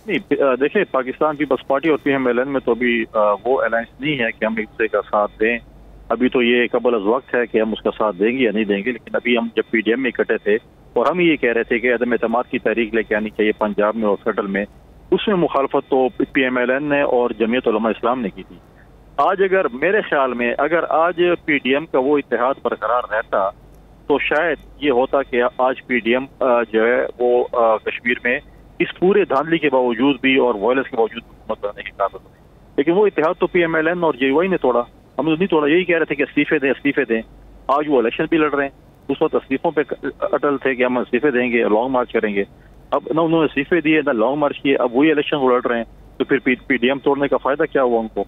नहीं, देखिए, पाकिस्तान पीपल्स पार्टी और PMLN में तो अभी वो अलायंस नहीं है कि हम एक दूसरे का साथ दें। अभी तो ये कबल वक्त है कि हम उसका साथ देंगे या नहीं देंगे, लेकिन अभी हम जब PDM में इकट्ठे थे और हम ये कह रहे थे कि अदम एतमाद की तहरीक लेके आनी चाहिए पंजाब में और फेडरल में, उसमें मुखालफत तो PMLN ने और जमीयत उलमा इस्लाम ने की थी। आज अगर मेरे ख्याल में अगर आज PDM का वो इत्तेहाद बरकरार रहता तो शायद ये होता कि आज PDM जो है वो कश्मीर में इस पूरे धांधली के बावजूद भी और वायलेंस के बावजूद हुकूमत बनाने के काबिल बने। लेकिन वो इत्तेहाद तो PMLN और JUI ने तोड़ा, हम तो नहीं तोड़ा। यही कह रहे थे कि इस्तीफे दें। आज वो इलेक्शन भी लड़ रहे हैं, उस वक्त इस्तीफों पे अटल थे कि हम इस्तीफे देंगे, लॉन्ग मार्च करेंगे। अब ना उन्होंने इस्तीफे दिए ना लॉन्ग मार्च किए, अब वही इलेक्शन को लड़ रहे हैं, तो फिर PDM तोड़ने का फायदा क्या हुआ उनको?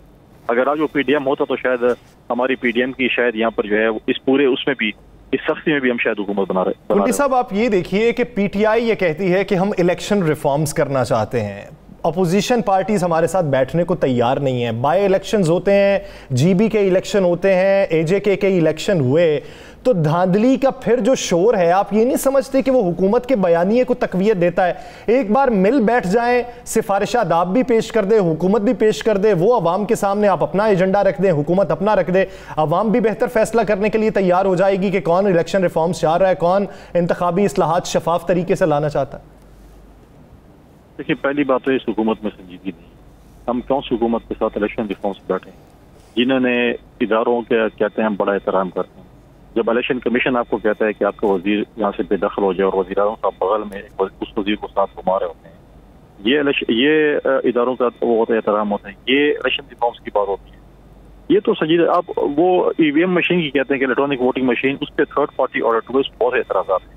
अगर आज वो PDM होता तो शायद हमारी PDM की शायद यहाँ पर जो है इस पूरे उसमें भी, इस सख्ती में भी हम शायद हुकूमत बना रहे। कुंडी साहब, आप ये देखिए कि PTI ये कहती है कि हम इलेक्शन रिफॉर्म्स करना चाहते हैं, अपोजिशन पार्टीज हमारे साथ बैठने को तैयार नहीं है। बाय इलेक्शंस होते हैं, GB के इलेक्शन होते हैं, AJK के इलेक्शन हुए, तो धांधली का फिर जो शोर है, आप ये नहीं समझते कि वो हुकूमत के बयानिए को तकवीत देता है? एक बार मिल बैठ जाएं, सिफारिशात आप भी पेश कर दे, हुकूमत भी पेश कर दे, वो अवाम के सामने आप अपना एजेंडा रख दें, हुकूमत अपना रख दे, अवाम भी बेहतर फैसला करने के लिए तैयार हो जाएगी कि कौन इलेक्शन रिफॉर्म्स चाह रहा है, कौन इंतखाबी इस्लाहात शफाफ तरीके से लाना चाहता है। देखिए, पहली बात तो इस हुकूमत में संजीदगी नहीं। हम कौन सी हुकूमत के साथ इलेक्शन रिफॉर्म्स बैठे, जिन्होंने इदारों के कहते हैं हम बड़ा एहतराम करते हैं। जब इलेक्शन कमीशन आपको कहता है कि आपका वजीर यहाँ से बेदखल हो जाए और वज़ीर आज़म साहब बगल में उस वजीर को साथ घुमा रहे होते हैं, ये इदारों का वो होता है एहतराम होता है। ये इलेक्शन रिफॉर्म्स की बात होती है। ये तो संजीदा, आप वो EVM मशीन की कहते हैं कि इलेक्ट्रॉनिक वोटिंग मशीन, उस पर थर्ड पार्टी ऑडिट हुए, बहुत एतराज़ात हैं।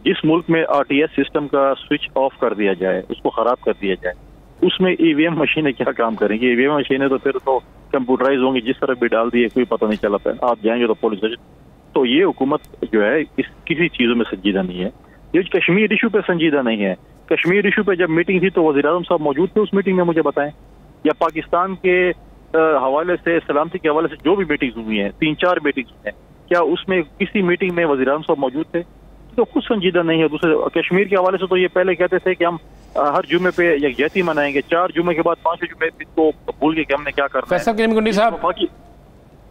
जिस मुल्क में RTS सिस्टम का स्विच ऑफ कर दिया जाए, उसको खराब कर दिया जाए, उसमें EVM मशीनें क्या काम करेंगी? EVM मशीनें तो फिर तो कंप्यूटराइज होंगी, जिस तरह भी डाल दिए कोई पता नहीं चला था, आप जाएंगे तो पुलिस। तो ये हुकूमत जो है इस किसी चीज़ों में संजीदा नहीं है। ये कश्मीर इशू पे संजीदा नहीं है। कश्मीर इशू पे जब मीटिंग थी तो वज़ीर आज़म साहब मौजूद थे उस मीटिंग में, मुझे बताएं। या पाकिस्तान के हवाले से, सलामती के हवाले से जो भी मीटिंग्स हुई हैं, 3-4 मीटिंग्स हुई हैं, क्या उसमें किसी मीटिंग में वज़ीर आज़म साहब मौजूद थे? तो खुद संजीदा नहीं है। दूसरे कश्मीर के हवाले से तो ये पहले कहते थे कि हम हर जुमे पे यकजहती मनाएंगे, 4 जुमे के बाद 5वें जुमे को भूल गए कि हमने क्या करना है। फैसल करीम कुंडी साहब,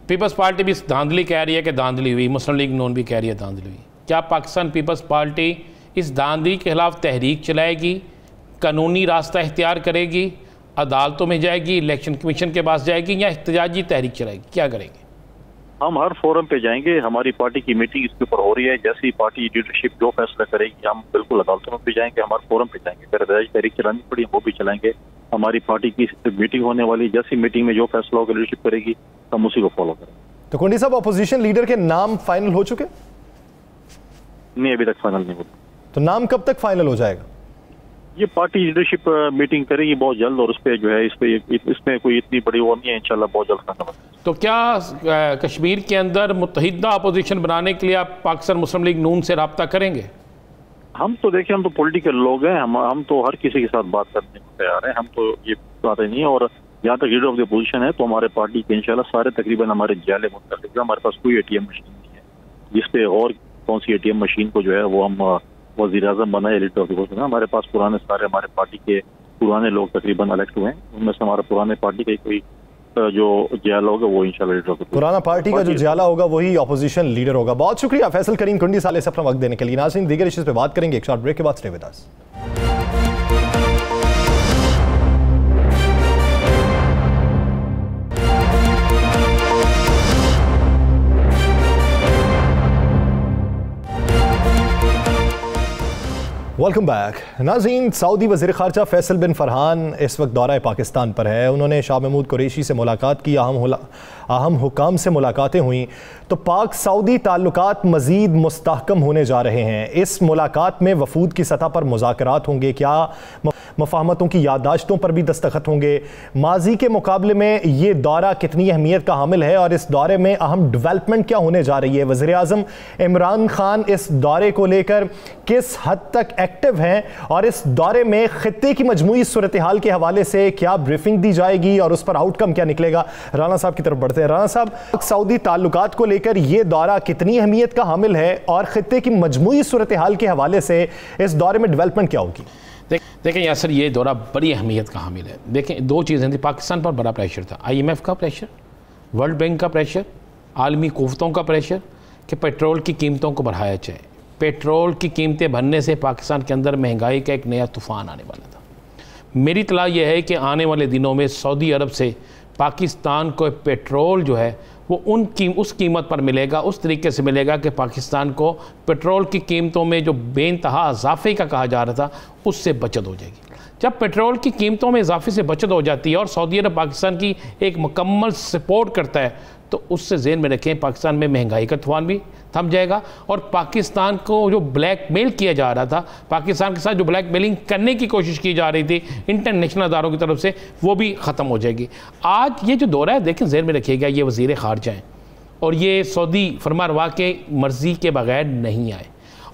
पीपल्स पार्टी भी धांधली कह रही है कि धांधली हुई, मुस्लिम लीग नून भी कह रही है धांधली हुई। क्या पाकिस्तान पीपल्स पार्टी इस धांधली के खिलाफ तहरीक चलाएगी, कानूनी रास्ता इख्तियार करेगी, अदालतों में जाएगी, इलेक्शन कमीशन के पास जाएगी, या एहतजाजी तहरीक चलाएगी? क्या करेंगे? हम हर फोरम पे जाएंगे। हमारी पार्टी की मीटिंग इसके ऊपर हो रही है। जैसी पार्टी लीडरशिप जो फैसला करेगी, हम बिल्कुल अदालतों में भी जाएंगे, हमारे फोरम पे जाएंगे। अगर एहतजाजी तहरीक चलानी पड़ी वो भी चलाएंगे। हमारी पार्टी की मीटिंग होने वाली, जैसी मीटिंग में जो फैसला होगा लीडरशिप करेगी, हम उसी को फॉलो करेंगे। तो कुंडी साहब, अपोजिशन लीडर के नाम फाइनल हो चुके? नहीं, अभी तक फाइनल नहीं हुआ। तो नाम कब तक फाइनल हो जाएगा? ये पार्टी लीडरशिप मीटिंग करेगी बहुत जल्द, और उस पर जो है इसमें कोई इतनी बड़ी वो नहीं है, इंशाल्लाह बहुत जल्द फाइनल होगा। तो क्या कश्मीर के अंदर मुत्तहिदा अपोजिशन बनाने के लिए आप पाकिस्तान मुस्लिम लीग नून से रब्ता करेंगे? हम तो देखिए, हम तो पॉलिटिकल लोग हैं, हम तो हर किसी के साथ बात करने को तैयार हैं। हम तो ये बातें नहीं है। और जहाँ तक लीडर ऑफ द पोजीशन है तो हमारे पार्टी के इंशाल्लाह सारे तकरीबन हमारे जाले मुतल्लिक हैं। हमारे पास कोई ATM मशीन नहीं है जिसपे और कौन सी ATM मशीन को जो है वो हम वज़ीर आज़म बनाए लीडर ऑफ द पोजीशन। हमारे पास पुराने सारे हमारे पार्टी के पुराने लोग तकरीबन इलेक्ट हुए हैं। उनमें से हमारे पुराने पार्टी के कोई जो जियाला होगा वो इंशाल्लाह लीडर ऑफ द पुराना पार्टी का जो जियाला होगा वही अपोजिशन लीडर होगा। बहुत शुक्रिया फैसल करीम कुंडी साले से अपना वक्त देने के लिए। नाज़रीन, दीगर इश्यूज़ पे बात करेंगे एक शॉर्ट ब्रेक के बाद। Stay with us. Welcome back नाज़रीन। सऊदी वज़ीर ख़ारजा फैसल बिन फरहान इस वक्त दौरा पाकिस्तान पर है। उन्होंने शाह महमूद कुरैशी से मुलाकात की, अहम हुकाम से मुलाकातें हुई, तो पाक सऊदी ताल्लुकात मज़ीद मुस्तहकम होने जा रहे हैं। इस मुलाकात में वफूद की सतह पर मुज़ाकरात होंगे, क्या मफाहमतों की याददाश्तों पर भी दस्तखत होंगे, माजी के मुकाबले में ये दौरा कितनी अहमियत का हामिल है और इस दौरे में अहम डेवलपमेंट क्या होने जा रही है, वज़ीर आज़म इमरान खान इस दौरे को लेकर किस हद तक एक्टिव हैं और इस दौरे में खित्ते की मजमूई सूरत हाल के हवाले से क्या ब्रीफिंग दी जाएगी और उस पर आउटकम क्या निकलेगा। राना साहब की तरफ बढ़ते हैं। राना साहब, सऊदी ताल्लुकात को लेकर ये दौरा कितनी अहमियत का हामिल है और खित्ते की मजमूई सूरत हाल के हवाले से इस दौरे में डेवलपमेंट क्या होगी? देखें यासर, ये दौरा बड़ी अहमियत का हामिल है। देखें, दो चीज़ें थी। पाकिस्तान पर बड़ा प्रेशर था, IMF का प्रेशर, वर्ल्ड बैंक का प्रेशर, आलमी कुव्वतों का प्रेशर कि पेट्रोल की कीमतों को बढ़ाया जाए। पेट्रोल की कीमतें बढ़ने से पाकिस्तान के अंदर महंगाई का एक नया तूफ़ान आने वाला था। मेरी इत्तला यह है कि आने वाले दिनों में सऊदी अरब से पाकिस्तान को पेट्रोल जो है वो उस कीमत पर मिलेगा, उस तरीके से मिलेगा कि पाकिस्तान को पेट्रोल की कीमतों में जो बेइंतहा इजाफे का कहा जा रहा था उससे बचत हो जाएगी। जब पेट्रोल की कीमतों में इजाफे से बचत हो जाती है और सऊदी अरब पाकिस्तान की एक मुकम्मल सपोर्ट करता है, तो उससे ज़हन में रखें पाकिस्तान में महंगाई का तूफान भी थम जाएगा और पाकिस्तान को जो ब्लैकमेल किया जा रहा था, पाकिस्तान के साथ जो ब्लैकमेलिंग करने की कोशिश की जा रही थी इंटरनेशनल अदारों की तरफ से, वो भी ख़त्म हो जाएगी। आज ये जो दौरा है, देखें ज़हन में रखिएगा, ये वज़ीर ख़ारजा हैं और ये सऊदी फरमारवा के मर्ज़ी के बगैर नहीं आए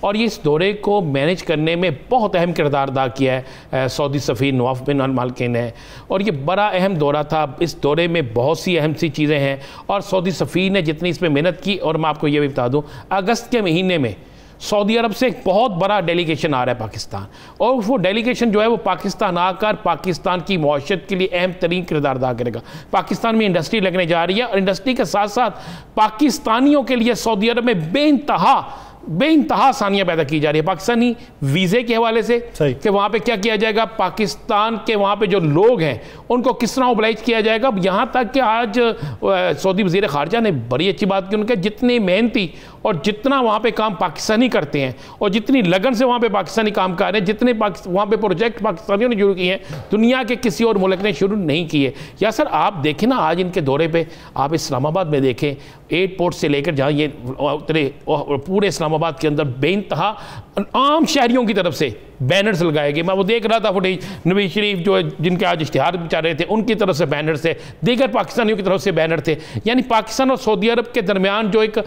और ये इस दौरे को मैनेज करने में बहुत अहम किरदार अदा किया है सऊदी सफ़ीर नवाफ बिन अल-मालकीन ने और ये बड़ा अहम दौरा था। इस दौरे में बहुत सी अहम सी चीज़ें हैं और सऊदी सफ़ीर ने जितनी इसमें मेहनत की, और मैं आपको ये भी बता दूँ, अगस्त के महीने में सऊदी अरब से एक बहुत बड़ा डेलीगेशन आ रहा है पाकिस्तान, और वो डेलीगेशन जो है वो पाकिस्तान आकर पाकिस्तान की मौशत के लिए अहम तरीन किरदार अदा करेगा। पाकिस्तान में इंडस्ट्री लगने जा रही है और इंडस्ट्री के साथ साथ पाकिस्तानियों के लिए सऊदी अरब में बेइंतहा आसानियाँ पैदा की जा रही है। पाकिस्तानी वीज़े के हवाले से कि वहाँ पे क्या किया जाएगा, पाकिस्तान के वहाँ पे जो लोग हैं उनको किस तरह ओबलाइज किया जाएगा। यहाँ तक कि आज सऊदी वज़ीर ख़ारजा ने बड़ी अच्छी बात की, उनके जितने मेहनती और जितना वहाँ पे काम पाकिस्तानी करते हैं और जितनी लगन से वहाँ पे पाकिस्तानी काम कर रहे हैं, जितने वहाँ पे प्रोजेक्ट पाकिस्तानियों ने शुरू किए हैं, दुनिया के किसी और मुल्क ने शुरू नहीं किए। या सर आप देखें ना, आज इनके दौरे पे आप इस्लामाबाद में देखें, एयरपोर्ट से लेकर जहाँ ये उतरे पूरे इस्लामाबाद के अंदर बेइंतहा आम शहरियों की तरफ से बैनर्स लगाए गए। मैं वो देख रहा था फुटेज, नवाज शरीफ जो जिनके आज इश्तिहार बिचा रहे थे उनकी तरफ से बैनर्स थे, दीगर पाकिस्तानियों की तरफ से बैनर थे। यानी पाकिस्तान और सऊदी अरब के दरमियान जो एक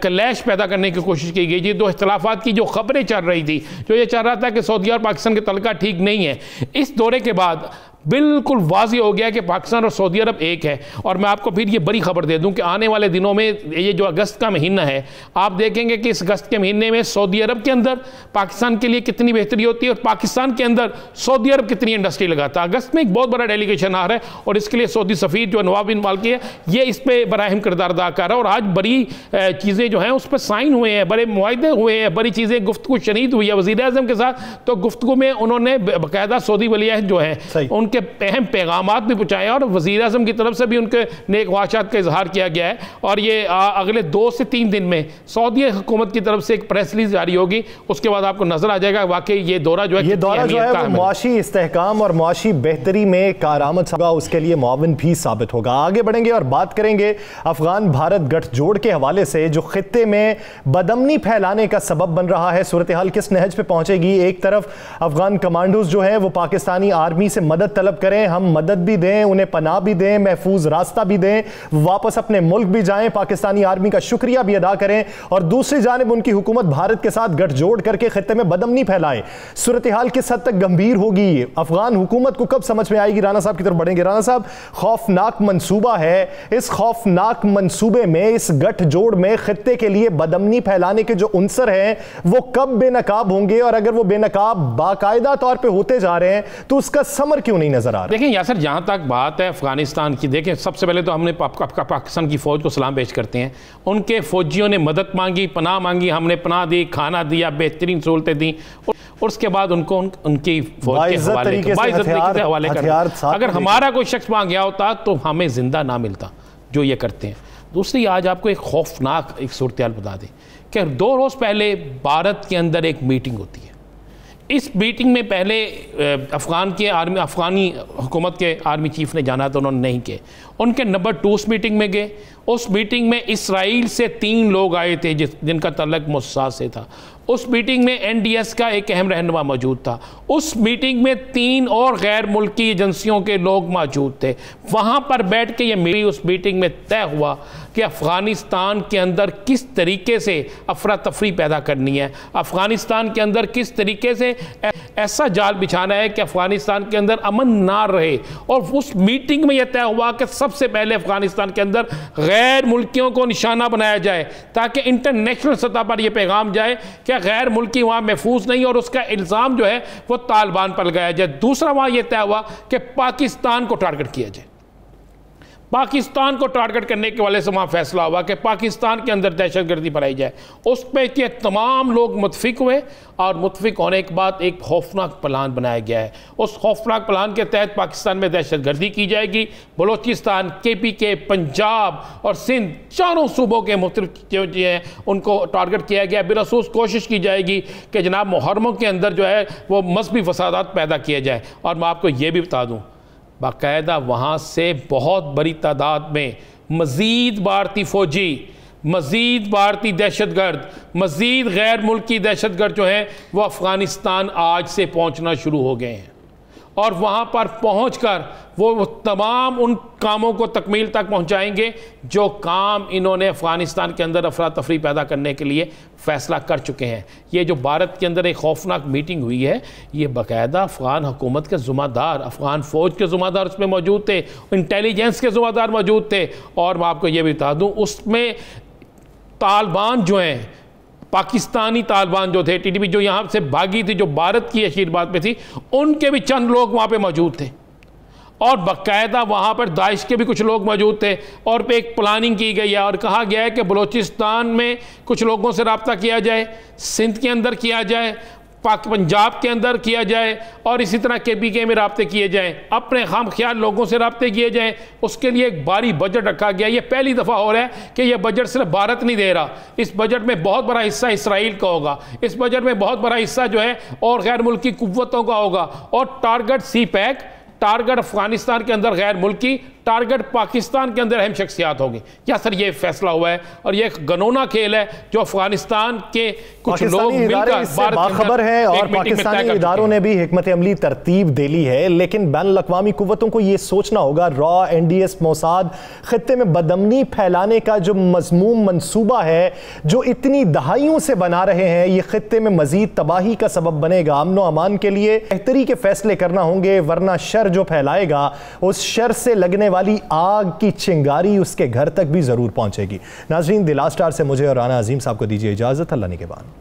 क्लैश पैदा करने की कोशिश की गई, दो इख्तलाफात की जो खबरें चल रही थी, जो ये चल रहा था कि सऊदी और पाकिस्तान के तल्का ठीक नहीं है, इस दौरे के बाद बिल्कुल वाज़ी हो गया कि पाकिस्तान और सऊदी अरब एक है। और मैं आपको फिर ये बड़ी खबर दे दूं कि आने वाले दिनों में ये जो अगस्त का महीना है, आप देखेंगे कि इस अगस्त के महीने में सऊदी अरब के अंदर पाकिस्तान के लिए कितनी बेहतरी होती है और पाकिस्तान के अंदर सऊदी अरब कितनी इंडस्ट्री लगाता है। अगस्त में एक बहुत बड़ा डेलीगेशन आ रहा है और इसके लिए सऊदी सफ़ीर जो नवाफ बिन मालकी है, ये इस पर बड़ा अहम किरदार अदा कर रहा है और आज बड़ी चीज़ें जो हैं उस पर साइन हुए हैं, बड़े मुआहदे हुए हैं, बड़ी चीज़ें गुफ्तगू शनीद हुई है वज़ीर आज़म के साथ। तो गुफ्तगू में उन्होंने बाकायदा सऊदी वलीअहद जो हैं उनके अहम पैगामात भी पहुँचाए और वज़ीर आज़म की तरफ से भी उनके नेक ख्वाहिशात का इजहार किया गया है। और ये अगले 2 से 3 दिन में सऊदी हुकूमत की तरफ से एक प्रेस रिलीज जारी होगी, उसके बाद आपको नजर आ जाएगा वाकई ये दौरा जो है वो मुआशी इस्तेहकाम और मुआशी बेहतरी में कारआमद होगा, उसके लिए मुआविन भी साबित होगा। आगे बढ़ेंगे और बात करेंगे अफगान भारत गठजोड़ के हवाले से जो खित्ते में बदमनी फैलाने का सबब बन रहा है। सूरत हाल किस नहज पे पहुंचेगी? एक तरफ अफगान कमांडोज जो है वो पाकिस्तानी आर्मी से मदद तलब करें, हम मदद भी दें, उन्हें पनाह भी दें, महफूज रास्ता भी दें, वापस अपने मुल्क भी जाएं, पाकिस्तानी आर्मी का शुक्रिया भी अदा करें, और दूसरी जानिब उनकी हुकूमत भारत के साथ गठजोड़ करके खित्ते में बदमनी फैलाए। सूरत हाल किस हद तक गंभीर होगी? अफगान हुकूमत को कब समझ में आएगी? राना साहब की तरफ बढ़ेंगे। राना साहब, खौफनाक मंसूबा है, इस खौफनाक मंसूबे में, इस गठजोड़ में खित्ते के लिए बदमनी फैलाने के जो उनसर हैं वो कब बेनकाब होंगे, और अगर वो बेनकाब बाकायदा तौर पर होते जा रहे हैं तो उसका समर क्यों नहीं नजर आ रहा? देखें यासर, जहाँ तक बात है अफगानिस्तान की, देखें सबसे पहले तो हमने पाकिस्तान की फ़ौज को सलाम पेश करते हैं। उनके फ़ौजियों ने मदद मांगी, पनाह मांगी, हमने पनाह दी, खाना दिया, बेहतरीन सहूलतें दी, और उसके बाद उनको उनकी फ़ौज के हवाले कर। अगर हमारा कोई शख्स वहाँ गया होता तो हमें ज़िंदा ना मिलता जो ये करते हैं। दूसरी, आज आपको एक खौफनाक एक सूरत हाल बता दें कि 2 रोज़ पहले भारत के अंदर एक मीटिंग होती है। इस मीटिंग में पहले अफ़गानी हुकूमत के आर्मी चीफ ने जाना तो उन्होंने नहीं किए। उनके नंबर 2 उस मीटिंग में गए। उस मीटिंग में इसराइल से 3 लोग आए थे जिनका तल्लक मोसाद से था। उस मीटिंग में NDS का एक अहम रहनुमा मौजूद था। उस मीटिंग में 3 और गैर मुल्की एजेंसियों के लोग मौजूद थे। वहाँ पर बैठ के ये उस मीटिंग में तय हुआ कि अफ़गानिस्तान के अंदर किस तरीके से अफरा तफरी पैदा करनी है, अफ़गानिस्तान के अंदर किस तरीके से ऐसा जाल बिछाना है कि अफ़गानिस्तान के अंदर अमन ना रहे। और उस मीटिंग में यह तय हुआ कि सबसे पहले अफ़गानिस्तान के अंदर गैर मुल्कियों को निशाना बनाया जाए ताकि इंटरनेशनल सतह पर यह पैगाम जाए कि गैर मुल्की वहाँ महफूज नहीं, और उसका इल्ज़ाम जो है वो तालिबान पर लगाया जाए। दूसरा वहाँ यह तय हुआ कि पाकिस्तान को टारगेट किया जाए। पाकिस्तान को टारगेट करने के वाले से वहाँ फैसला हुआ कि पाकिस्तान के अंदर दहशतगर्दी फैलाई जाए। उस पर के तमाम लोग मुतफिक हुए, और मुतफिक होने के बाद एक खौफनाक प्लान बनाया गया है। उस खौफनाक प्लान के तहत पाकिस्तान में दहशतगर्दी की जाएगी। बलोचिस्तान, KPK, पंजाब और सिंध, चारों सूबों के मुख्तलिफ जो हैं उनको टारगेट किया गया। बिलखसूस कोशिश की जाएगी कि जनाब मुहर्रमों के अंदर जो है वो मजहबी फसादात पैदा किए जाए। और मैं आपको ये भी बता दूँ, बाकायदा वहाँ से बहुत बड़ी तादाद में मज़ीद भारतीय फ़ौजी, मज़ीद भारतीय दहशतगर्द, मज़ीद गैर मुल्की दहशतगर्द जो हैं वो अफ़गानिस्तान आज से पहुँचना शुरू हो गए हैं। और वहाँ पर पहुँचकर वो तमाम उन कामों को तकमील तक पहुँचाएंगे जो काम इन्होंने अफ़गानिस्तान के अंदर अफरा तफरी पैदा करने के लिए फ़ैसला कर चुके हैं। ये जो भारत के अंदर एक खौफनाक मीटिंग हुई है, ये बाकायदा अफ़गान हुकूमत के ज़िम्मेदार, अफ़गान फ़ौज के ज़िम्मेदार उसमें मौजूद थे, इंटेलिजेंस के ज़िम्मेदार मौजूद थे। और मैं आपको ये भी बता दूँ, उसमें तालिबान जो हैं, पाकिस्तानी तालिबान जो थे, TTP जो यहाँ से भागी थी, जो भारत की आशीर्वाद में थी, उनके भी चंद लोग वहाँ पे मौजूद थे। और बाकायदा वहाँ पर दाइश के भी कुछ लोग मौजूद थे। और पे एक प्लानिंग की गई है और कहा गया है कि बलोचिस्तान में कुछ लोगों से रब्ता किया जाए, सिंध के अंदर किया जाए, पंजाब के अंदर किया जाए, और इसी तरह KPK में रब्ते किए जाएँ, अपने खाम ख्याल लोगों से रब्ते किए जाएँ। उसके लिए एक भारी बजट रखा गया। ये पहली दफ़ा हो रहा है कि यह बजट सिर्फ भारत नहीं दे रहा, इस बजट में बहुत बड़ा हिस्सा इसराइल का होगा, इस बजट में बहुत बड़ा हिस्सा जो है और गैर मुल्की कुव्वतों का होगा। और टारगेट CPEC, टारगेट अफगानिस्तान के अंदर गैर मुल्की, टारगेट पाकिस्तान के अंदर अहम शख्सियात होगी। क्या सर ये फैसला हुआ है, और ये एक गनौना खेल है जो अफगानिस्तान के कुछ लोग मिलकर बाखबर है, और पाकिस्तानी इदारों ने भी हिकमत अमली तरतीब दे ली है। लेकिन बैन अल-अक़वामी कुव्वतों को ये सोचना होगा, रॉ, NDS, मोसाद खित्ते में बदअमनी फैलाने का जो मज़मूम मंसूबा है, जो इतनी दहाइयों से बना रहे हैं, ये खित्ते में मजीद तबाही का सबब बनेगा। अमन व अमान के लिए बेहतरी के फैसले करना होंगे, वरना शर जो फैलाएगा उस शर से लगने वाली आग की चिंगारी उसके घर तक भी जरूर पहुंचेगी। नाज़रीन, द लास्ट आवर से मुझे और राना अजीम साहब को दीजिए इजाजत। अल्लाह निगहबान।